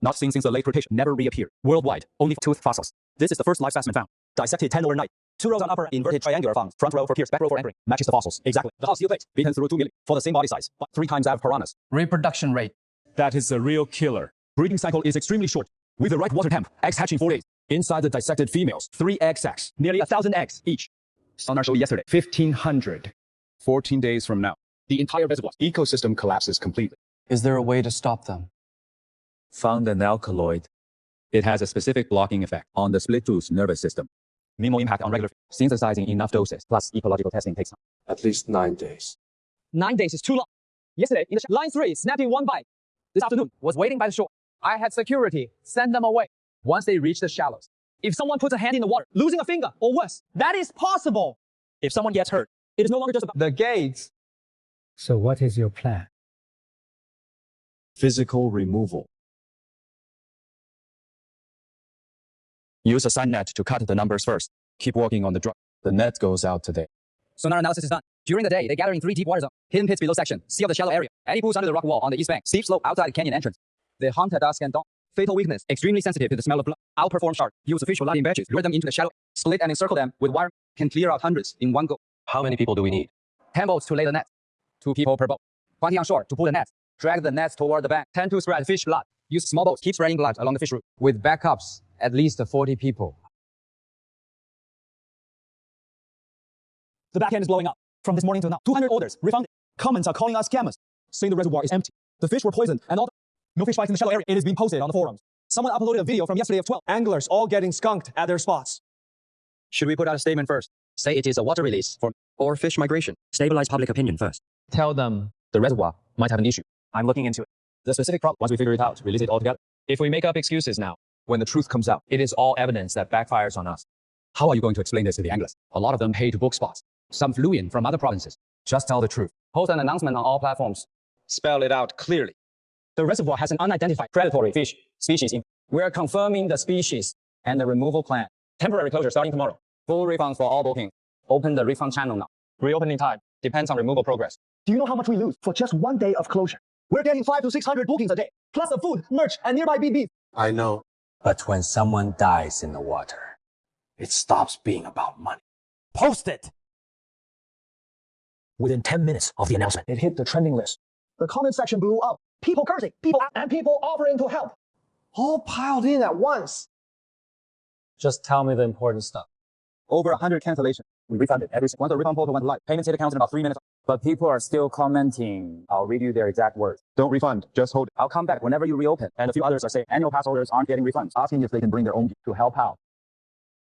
Not seen since the late Cretaceous. Never reappeared. Worldwide, only tooth fossils. This is the first live specimen found. Dissected 10 overnight. 2 rows on upper inverted triangular found. Front row for pierced, back row for anchoring. Matches the fossils. Exactly. The hot steel plate. Beaten through 2 milli. For the same body size, but 3 times av piranhas. Reproduction rate. That is a real killer. Breeding cycle is extremely short. With the right water temp, eggs hatch in 4 days. Inside the dissected females, 3 egg sacs. Nearly 1,000 eggs each. Sonar showed yesterday. 1,500. 14 days from now. The entire reservoir ecosystem collapses completely. Is there a way to stop them? Found an alkaloid. It has a specific blocking effect on the split-tooth nervous system. Minimal impact on regular synthesizing enough doses. Plus, ecological testing takes time. At least 9 days. 9 days is too long. Yesterday, in the line 3, snapped in 1 bite. This afternoon, was waiting by the shore. I had security send them away once they reach the shallows. If someone puts a hand in the water, losing a finger, or worse, that is possible. If someone gets hurt, it is no longer just about the gates. So what is your plan? Physical removal. Use a sign net to cut the numbers first. Keep working on the drug. The net goes out today. Sonar analysis is done. During the day, they gather in 3 deep water zones. Hidden pits below section. Sea of the shallow area. Any pools under the rock wall on the east bank. Steep slope outside the canyon entrance. They hunt at dusk and dawn. Fatal weakness. Extremely sensitive to the smell of blood. Outperform shark. Use the fish for in batches. Lure them into the shallow. Split and encircle them with wire. Can clear out hundreds in one go. How many people do we need? 10 boats to lay the net. 2 people per boat. 20 on shore to pull the net. Drag the nets toward the bank. 10 to spread fish blood. Use small boats. Keep spreading blood along the fish route. With backups, at least 40 people. The back end is blowing up. From this morning till now, 200 orders refunded. Comments are calling us scammers, saying the reservoir is empty. The fish were poisoned and all. No fish bites in the shallow area. It is being posted on the forums. Someone uploaded a video from yesterday of 12 anglers all getting skunked at their spots. Should we put out a statement first? Say it is a water release or fish migration. Stabilize public opinion first. Tell them The reservoir might have an issue. I'm looking into it. The specific problem, once we figure it out, release it all together. if we make up excuses now, When the truth comes out, it is all evidence that backfires on us. how are you going to explain this to the anglers? A lot of them pay to book spots. Some flew in from other provinces. Just tell the truth. Post an announcement on all platforms. Spell it out clearly. The reservoir has an unidentified predatory fish species. We're confirming the species and the removal plan. Temporary closure starting tomorrow. Full refunds for all booking. Open the refund channel now. Reopening time depends on removal progress. Do you know how much we lose for just 1 day of closure? We're getting 500 to 600 bookings a day, plus the food, merch, and nearby beef. I know. But when someone dies in the water, it stops being about money. Post it! Within 10 minutes of the announcement, It hit the trending list. The comment section blew up. People cursing, and people offering to help. All piled in at once. just tell me the important stuff. Over 100 cancellations. We refunded every single. Once the refund portal went live, payments hit accounts in about 3 minutes. But people are still commenting. I'll read you their exact words. Don't refund, just hold it. I'll come back whenever you reopen. And a few others are saying annual pass holders aren't getting refunds, asking if they can bring their own to help out.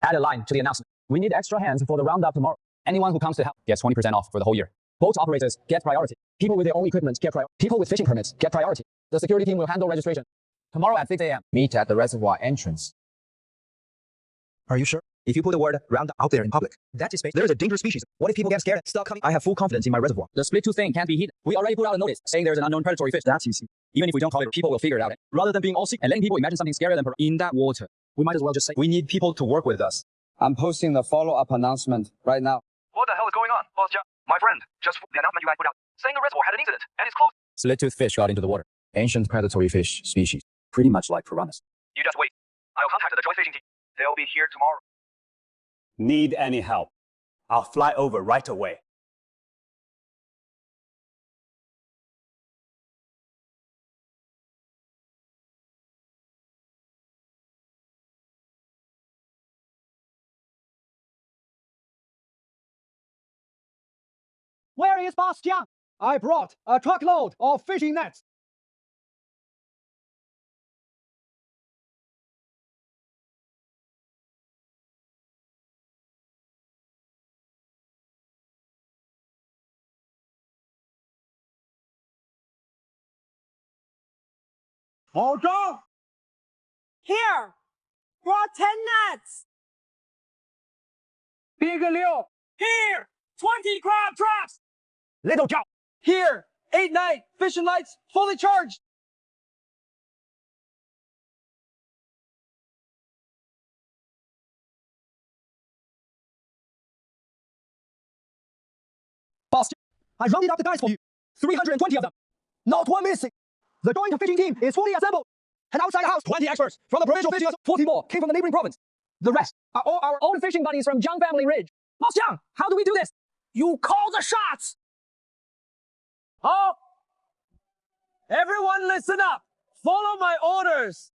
Add a line to the announcement. We need extra hands for the roundup tomorrow. Anyone who comes to help gets 20% off for the whole year. Boat operators get priority. People with their own equipment get priority. People with fishing permits get priority. The security team will handle registration. Tomorrow at 6 a.m. Meet at the reservoir entrance. Are you sure? If you put the word roundup out there in public, that is there is a dangerous species. What if people get scared and stop coming? I have full confidence in my reservoir. The split tooth thing can't be hidden. We already put out a notice saying there's an unknown predatory fish. That's easy. Even if we don't call it, people will figure it out. Rather than being all sick and letting people imagine something scarier than in that water, we might as well just say we need people to work with us. I'm posting the follow-up announcement right now. What the hell is going on, Boss Jia? My friend, just the announcement you guys put out, saying the reservoir had an incident and it's closed. Split tooth fish got into the water. Ancient predatory fish species, pretty much like piranhas. You just wait. I'll contact the joint fishing team. They'll be here tomorrow. Need any help? I'll fly over right away. Where is Boss Jiang? I brought a truckload of fishing nets. All go! Here! Brought 10 nets! Big Liu! Here! 20 crab traps! Little Zhao. Here! 8 night fishing lights fully charged! Boss, I rounded up the guys for you. 320 of them. Not one missing. The joint fishing team is fully assembled. And outside the house, 20 experts from the provincial fishing. 40 more came from the neighboring province. The rest are all our own fishing buddies from Jiang Family Ridge. Boss Jiang, how do we do this? You call the shots! Oh! Everyone listen up! Follow my orders!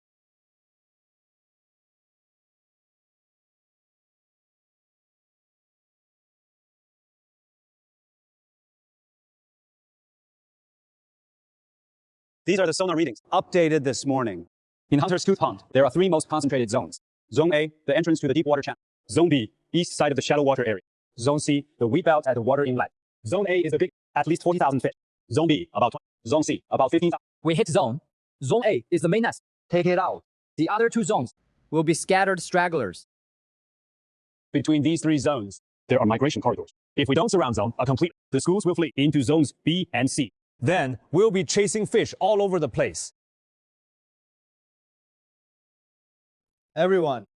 These are the sonar readings, updated this morning. In Hunter's Tooth Pond, there are 3 most concentrated zones. Zone A, the entrance to the deep water channel. Zone B, east side of the shallow water area. Zone C, the wheat belt at the water inlet. Zone A is the big, at least 40,000 fish. Zone B, about 20. Zone C, about 15,000. We hit zone. Zone A is the main nest. Take it out. The other 2 zones will be scattered stragglers. Between these 3 zones, there are migration corridors. If we don't surround zone the schools will flee into zones B and C. Then we'll be chasing fish all over the place. Everyone,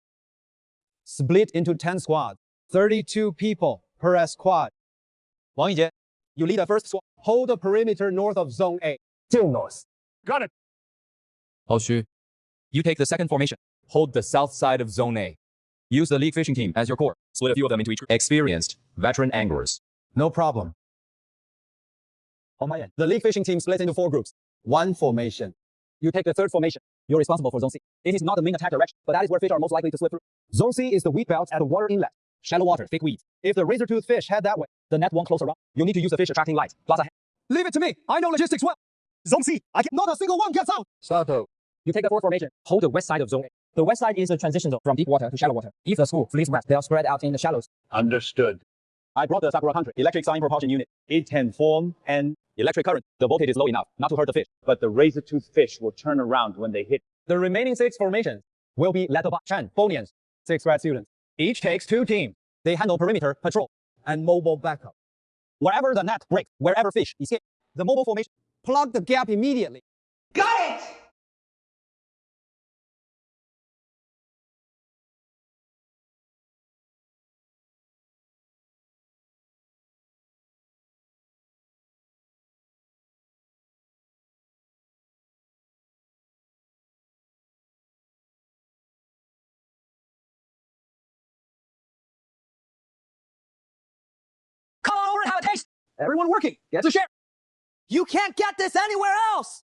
split into 10 squads. 32 people per squad. Wang Yijie, you lead the first squad. Hold the perimeter north of Zone A. Due north. Got it. Hao Xu, you take the second formation. Hold the south side of Zone A. Use the league fishing team as your core. Split a few of them into each group. Experienced, veteran anglers. No problem. On my end, the league fishing team split into 4 groups. 1 formation. You take the third formation. You're responsible for Zone C. It is not the main attack direction, but that is where fish are most likely to slip through. Zone C is the wheat belt at the water inlet. Shallow water, thick weeds. If the razor-toothed fish head that way, the net won't close around. You need to use the fish attracting light. Plaza. Leave it to me. I know logistics well. Zone C, not a single one gets out. Sato. You take the 4th formation. Hold the west side of Zone A. The west side is the transition zone from deep water to shallow water. If the school flees west, they'll spread out in the shallows. Understood. I brought the Sakura Country electric sign propulsion unit. It can form an electric current. The voltage is low enough not to hurt the fish, but the razor-toothed fish will turn around when they hit. The remaining 6 formations will be led by Chan, Bonians, 6 grad students. Each takes 2 teams. They handle perimeter patrol and mobile backup. Wherever the net breaks, wherever fish escape, the mobile formation plug the gap immediately. Got it! Come on over and have a taste. Everyone working gets a share. You can't get this anywhere else!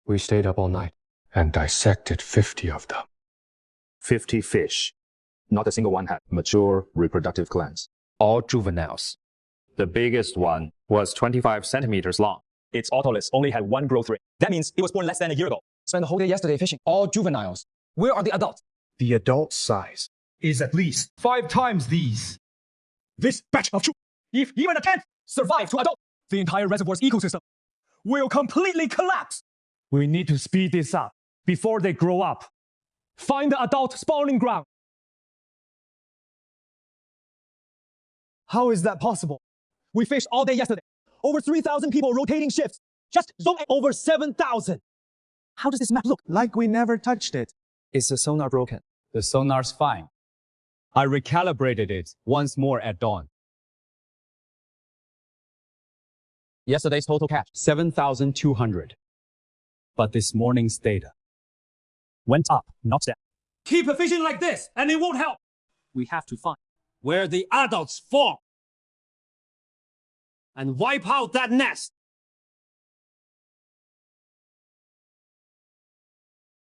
We stayed up all night and dissected 50 of them. 50 fish. Not a single one had mature reproductive glands. All juveniles. The biggest one was 25 centimeters long. Its otoliths only had 1 growth rate. That means it was born less than a year ago. Spent the whole day yesterday fishing. All juveniles. Where are the adults? The adult size is at least 5 times these. This batch of if even a 10th survive to adult, the entire reservoir's ecosystem will completely collapse. We need to speed this up before they grow up. Find the adult spawning ground. How is that possible? We fished all day yesterday. Over 3,000 people rotating shifts. Just zone over 7,000. How does this map look? Like we never touched it. Is the sonar broken? The sonar's fine. I recalibrated it once more at dawn. Yesterday's total catch, 7,200. But this morning's data went up, not down. Keep fishing like this, and it won't help. We have to find where the adults form and wipe out that nest.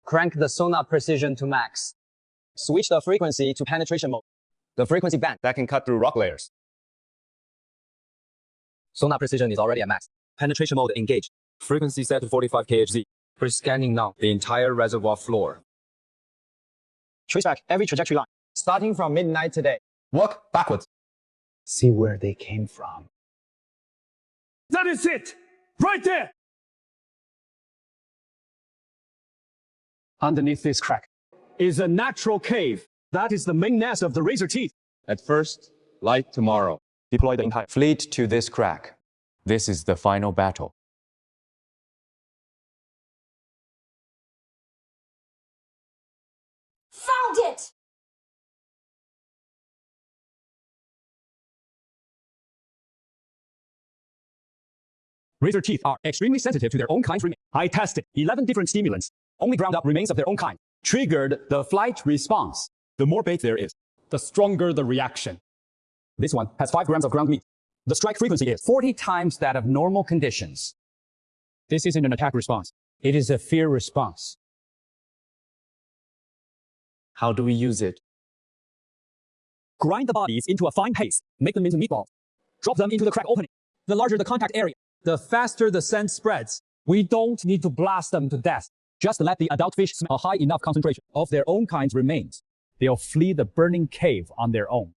Crank the sonar precision to max. Switch the frequency to penetration mode. The frequency band that can cut through rock layers. Sonar precision is already at max. Penetration mode engaged. Frequency set to 45 kHz. Pre-scanning now the entire reservoir floor. Trace back every trajectory line, starting from midnight today. Work backwards. See where they came from. That is it! Right there! Underneath this crack is a natural cave. That is the main nest of the razor teeth. At first, light tomorrow. Deploy the entire Fleet to this crack. This is the final battle. Found it! Razor teeth are extremely sensitive to their own kind's remains. I tested 11 different stimulants. Only ground up remains of their own kind triggered the flight response. The more bait there is, the stronger the reaction. This one has 5 grams of ground meat. The strike frequency is 40 times that of normal conditions. This isn't an attack response. It is a fear response. How do we use it? Grind the bodies into a fine paste. Make them into meatballs. Drop them into the crack opening. The larger the contact area, the faster the scent spreads. We don't need to blast them to death. Just let the adult fish smell a high enough concentration of their own kind's remains. They'll flee the burning cave on their own.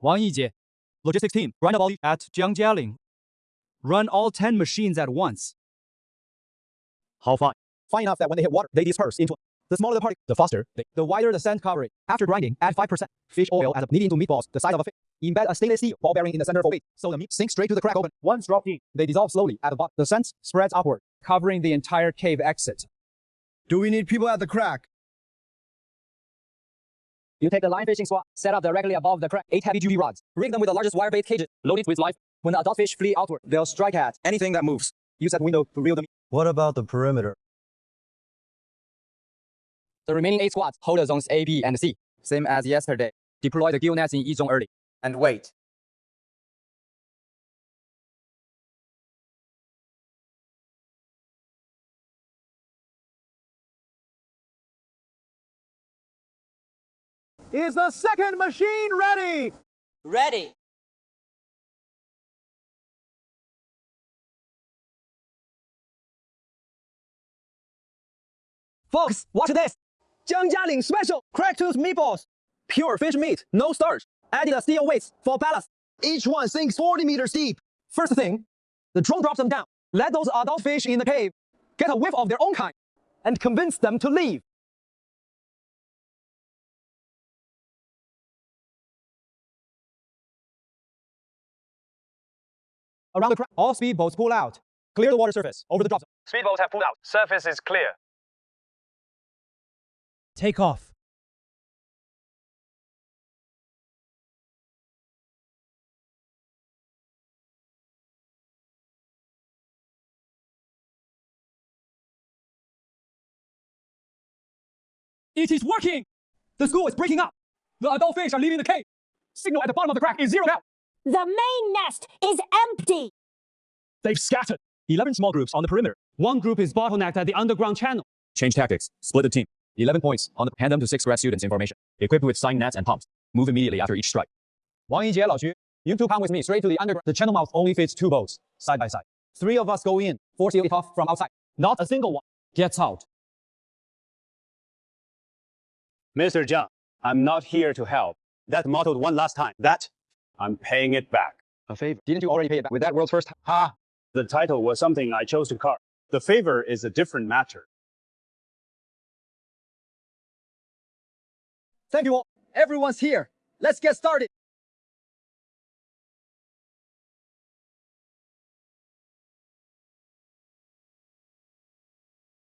Wang Yijie, logistics team, grind a body at Jiangjialing. Run all 10 machines at once. How fine? Fine enough that when they hit water, they disperse into. The smaller the particle, the faster. The wider the scent coverage. After grinding, add 5% fish oil as a knead into meatballs the size of a fish. Embed a stainless steel ball bearing in the center for weight, so the meat sinks straight to the crack open. Once dropped in, they dissolve slowly at the bottom. The scent spreads upward, covering the entire cave exit. Do we need people at the crack? You take the line fishing spot, set up directly above the crack, 8 heavy-duty rods. Rig them with the largest wire-bait cages, loaded with live. When the adult fish flee outward, they'll strike at anything that moves. Use that window to reel them in. What about the perimeter? The remaining 8 squads hold the zones A, B, and C, same as yesterday. Deploy the gill nets in each zone early. And wait. Is the second machine ready? Ready. Folks, watch this! Jiangjialing special crack tooth meatballs. Pure fish meat, no starch. Added a steel weights for ballast. Each one sinks 40 meters deep. First thing, the drone drops them down. Let those adult fish in the cave get a whiff of their own kind and convince them to leave. Around the crack, all speedboats pull out. Clear the water surface over the drop zone. Speedboats have pulled out. Surface is clear. Take off. It is working! The school is breaking up. The adult fish are leaving the cave. Signal at the bottom of the crack is zeroed out. The main nest is empty. They've scattered. 11 small groups on the perimeter. One group is bottlenecked at the underground channel. Change tactics. Split the team. 11 points on the hand them to 6 grad students in formation, equipped with sign nets and pumps. Move immediately after each strike. Wang Yijie, Lao Xu, you two come with me straight to the underground. The channel mouth only fits 2 boats, side by side. 3 of us go in, force it off from outside. Not a single one gets out. Mr. Zhang, I'm not here to help. That mottoed one last time. That, I'm paying it back. A favor. Didn't you already pay it back with that world's first? Ha! The title was something I chose to carve. The favor is a different matter. Thank you all. Everyone's here. Let's get started.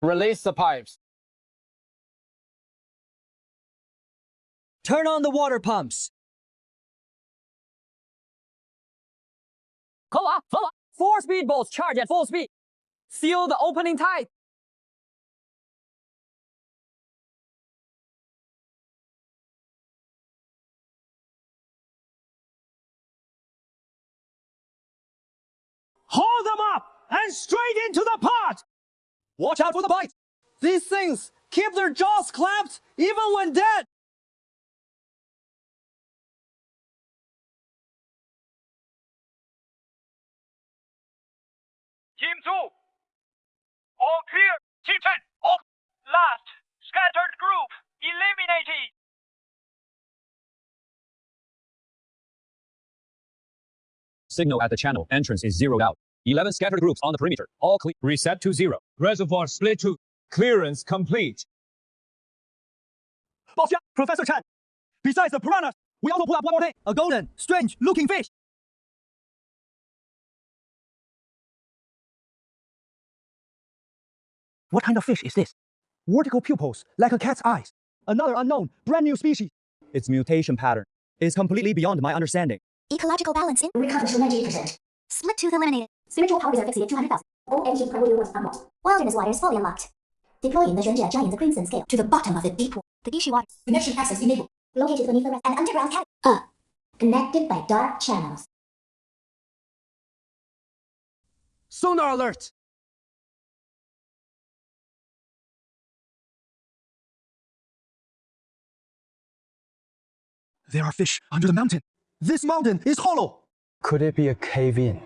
Release the pipes. Turn on the water pumps. 4 speedboats charge at full speed. Seal the opening tight. Haul them up and straight into the pot! Watch out for the bite! These things keep their jaws clamped even when dead! Team 2. All clear. Team 10. All last. Scattered group. Eliminated. Signal at the channel entrance is zeroed out. 11 scattered groups on the perimeter. All clear. Reset to 0. Reservoir split to clearance complete. Boss Jia, Professor Chan. Besides the piranhas, we also pull up one more thing. A golden, strange-looking fish. What kind of fish is this? Vertical pupils, like a cat's eyes. Another unknown, brand new species. Its mutation pattern is completely beyond my understanding. Ecological balance in recovered to 98%. Split tooth eliminated. Spiritual power reserve exceeded 200,000. OMG primordial was unlocked. Wilderness waters fully unlocked. Deploying the Zhenjia giant crimson scale to the bottom of the deep pool. The Gishi water. Immersion access enabled. Located beneath the rest and underground cavity. Connected by dark channels. Sonar alert! There are fish under the mountain. This mountain is hollow. Could it be a cave-in?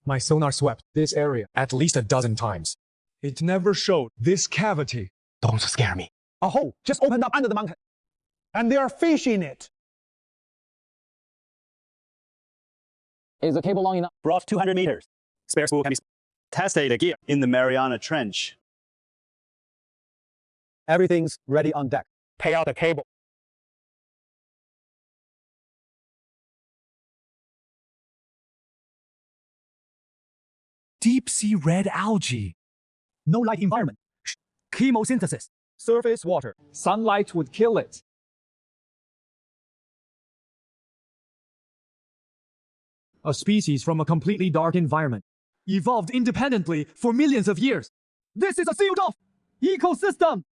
My sonar swept this area at least a dozen times. It never showed this cavity. Don't scare me. A hole just opened up under the mountain. And there are fish in it. Is the cable long enough? Brought 200 meters. Spare spool can be tested the gear in the Mariana Trench. Everything's ready on deck. Pay out the cable. Deep-sea red algae. No light environment. Chemosynthesis. Surface water. Sunlight would kill it. A species from a completely dark environment. Evolved independently for millions of years. This is a sealed-off ecosystem!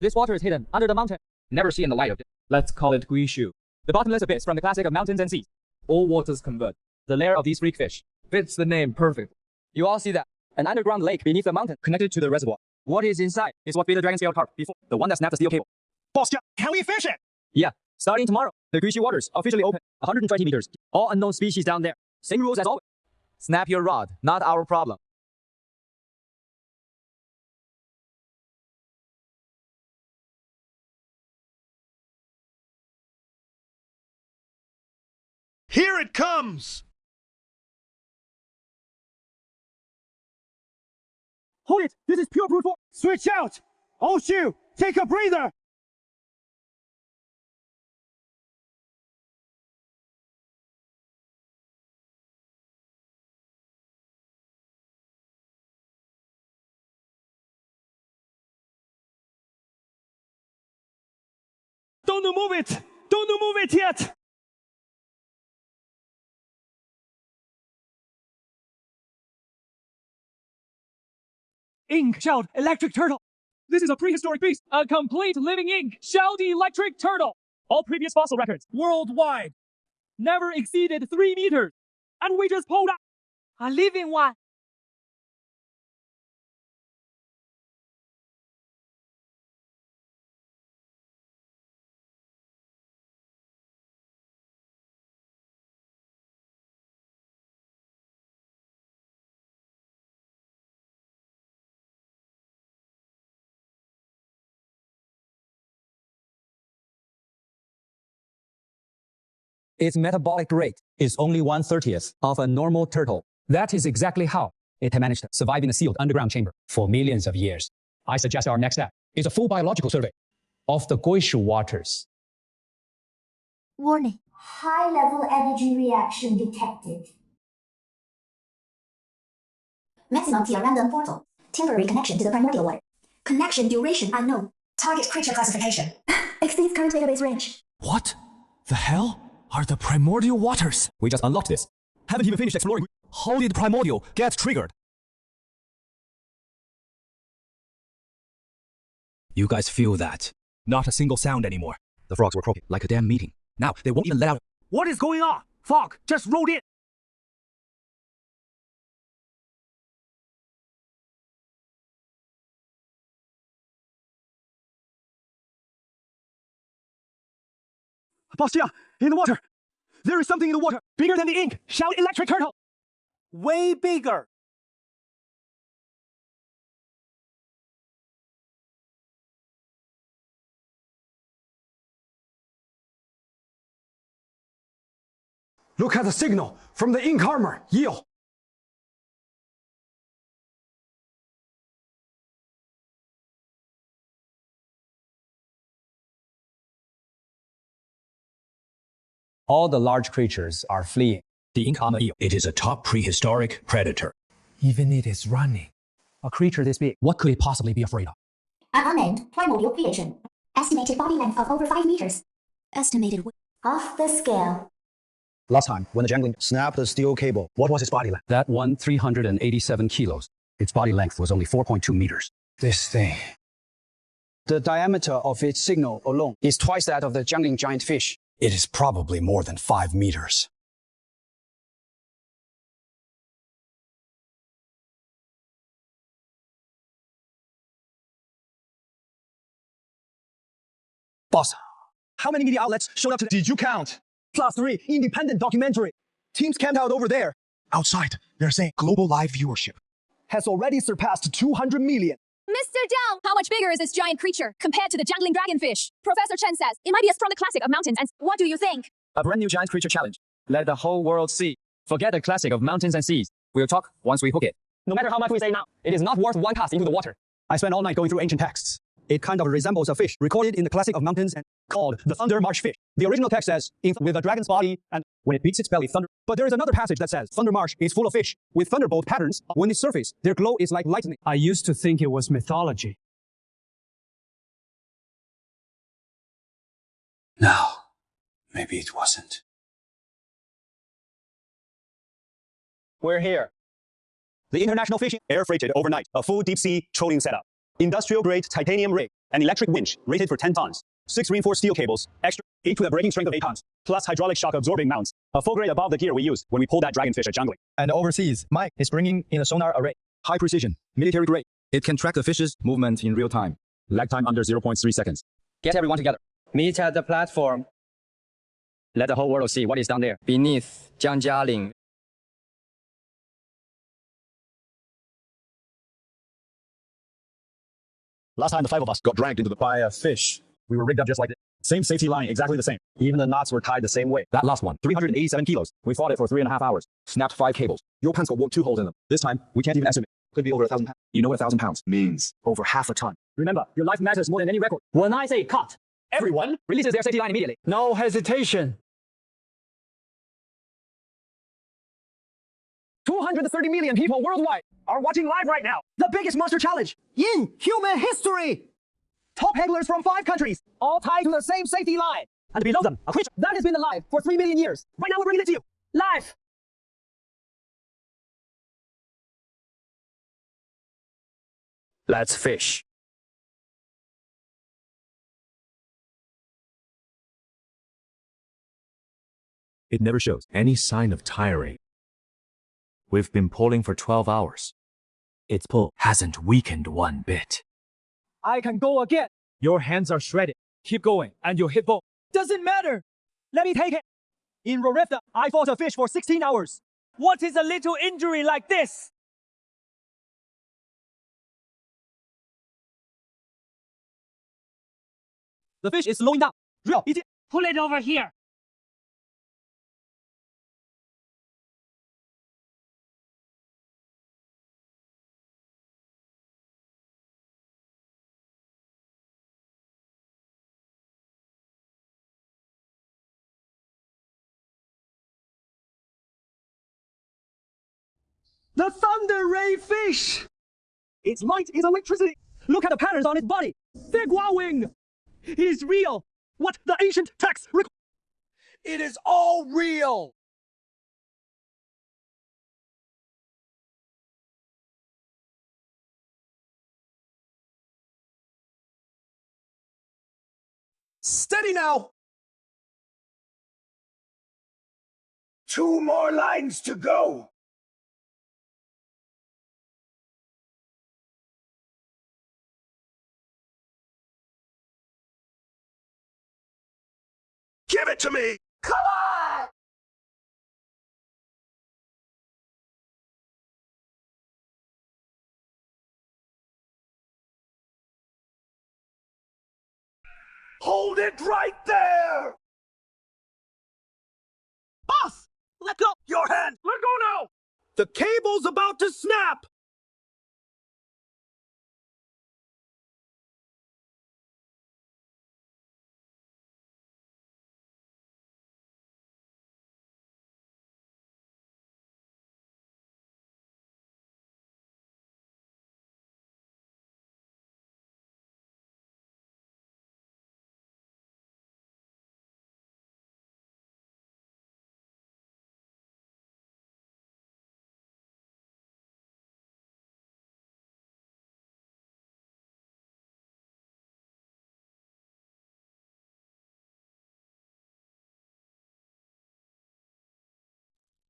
This water is hidden under the mountain. Never seen the light of it. Let's call it Guishu. The bottomless abyss from the classic of mountains and seas. All waters converge. The lair of these freak fish. Fits the name perfect. You all see that? An underground lake beneath the mountain, connected to the reservoir. What is inside is what bit the dragon-scaled carp before, the one that snapped the steel cable. Boss Jia, can we fish it? Yeah, starting tomorrow, the Guishu waters officially open. 120 meters. All unknown species down there. Same rules as always. Snap your rod, not our problem. Here it comes! Hold it! This is pure brute force! Switch out! Oh shoot! Take a breather! Don't move it! Don't move it yet! Ink-shelled electric turtle. This is a prehistoric beast. A complete living ink-shelled electric turtle. All previous fossil records worldwide never exceeded 3 meters. And we just pulled out a living one. Its metabolic rate is only 1/30th of a normal turtle. That is exactly how it managed to survive in a sealed underground chamber for millions of years. I suggest our next step is a full biological survey of the Guishu waters. Warning. High-level energy reaction detected. Maximum via random portal. Temporary connection to the primordial water. Connection duration unknown. Target creature classification. Exceeds current database range. What the hell are the primordial waters? We just unlocked this. Haven't even finished exploring. How did primordial get triggered? You guys feel that? Not a single sound anymore. The frogs were croaking like a damn meeting. Now they won't even let out. What is going on? Fog just rolled in. Bastia, in the water. There is something in the water. Bigger than the ink. Shout electric turtle. Way bigger. Look at the signal from the ink armor. Yield. All the large creatures are fleeing. The ink armor eel. It is a top prehistoric predator. Even it is running. A creature this big. What could it possibly be afraid of? An unnamed primordial creation. Estimated body length of over 5 meters. Estimated weight. Off the scale. Last time, when the jangling snapped the steel cable, what was its body length? That one, 387 kilos. Its body length was only 4.2 meters. This thing. The diameter of its signal alone is twice that of the jangling giant fish. It is probably more than 5 meters. Boss, how many media outlets showed up today? Did you count? +3 independent documentary. Teams camped out over there. Outside, they're saying global live viewership has already surpassed 200 million. Mr. Zhao, how much bigger is this giant creature compared to the jangling dragonfish? Professor Chen says it might be from the classic of mountains, and what do you think? A brand new giant creature challenge. Let the whole world see. Forget the classic of mountains and seas. We'll talk once we hook it. No matter how much we say now, it is not worth one cast into the water. I spent all night going through ancient texts. It kind of resembles a fish recorded in the classic of mountains and called the Thunder Marsh fish. The original text says, with a dragon's body, and when it beats its belly, thunder. But there is another passage that says, Thunder Marsh is full of fish with thunderbolt patterns. When they surface, their glow is like lightning. I used to think it was mythology. No, maybe it wasn't. We're here. The International Fishing air freighted overnight. A full deep sea trolling setup. Industrial grade titanium rig. An electric winch rated for 10 tons. 6 reinforced steel cables. Extra, each with a braking strength of 8 tons. Plus hydraulic shock absorbing mounts. A full grade above the gear we used when we pulled that dragonfish at jungling. And overseas, Mike is bringing in a sonar array. High precision, military grade. It can track the fish's movement in real time. Lag time under 0.3 seconds. Get everyone together. Meet at the platform. Let the whole world see what is down there, beneath Jiangjialing. Last time the 5 of us got dragged into the by a fish. We were rigged up just like this. Same safety line, exactly the same. Even the knots were tied the same way. That last one, 387 kilos. We fought it for 3.5 hours. Snapped 5 cables. Your pants got 2 holes in them. This time, we can't even estimate. Could be over 1,000 pounds. You know what 1,000 pounds means? Over half a ton. Remember, your life matters more than any record. When I say cut, everyone releases their safety line immediately. No hesitation. 230 million people worldwide are watching live right now. The biggest monster challenge in human history. Top hagglers from 5 countries, all tied to the same safety line. And below them, a creature that has been alive for 3 million years. Right now, we're bringing it to you, live. Let's fish. It never shows any sign of tiring. We've been pulling for 12 hours. Its pull hasn't weakened one bit. I can go again. Your hands are shredded. Keep going, and you'll hit both. Doesn't matter. Let me take it. In Rorefta, I fought a fish for 16 hours. What is a little injury like this? The fish is slowing down. Real, eat it. Pull it over here. The thunder ray fish! Its light is electricity. Look at the patterns on its body. They're glowing. It is real. What the ancient texts record. It is all real. Steady now. 2 more lines to go. Give it to me. Come on! Hold it right there! Boss! Let go! Your hand! Let go now! The cable's about to snap!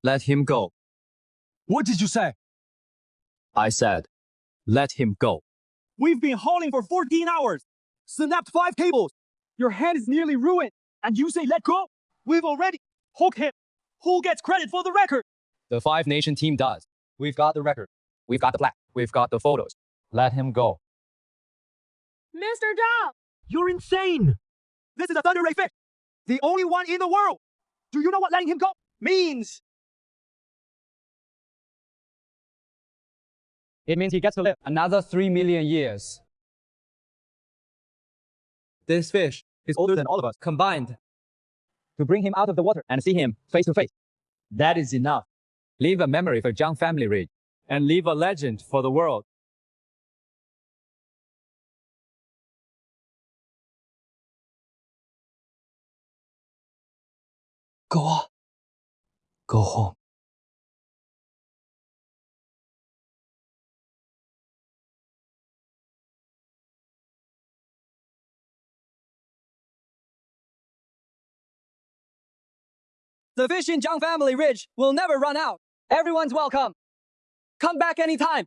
Let him go. What did you say? I said, let him go. We've been hauling for 14 hours. Snapped 5 cables. Your hand is nearly ruined. And you say let go? We've already hooked him. Who gets credit for the record? The 5 Nation team does. We've got the record. We've got the plaque. We've got the photos. Let him go. Mr. Zhao! You're insane. This is a thunder ray fish. The only one in the world. Do you know what letting him go means? It means he gets to live another 3 million years. This fish is older than all of us combined. To bring him out of the water and see him face to face. That is enough. Leave a memory for Jiang family Ridge. And leave a legend for the world. Go home. The fish in Jiang family Ridge will never run out. Everyone's welcome. Come back anytime.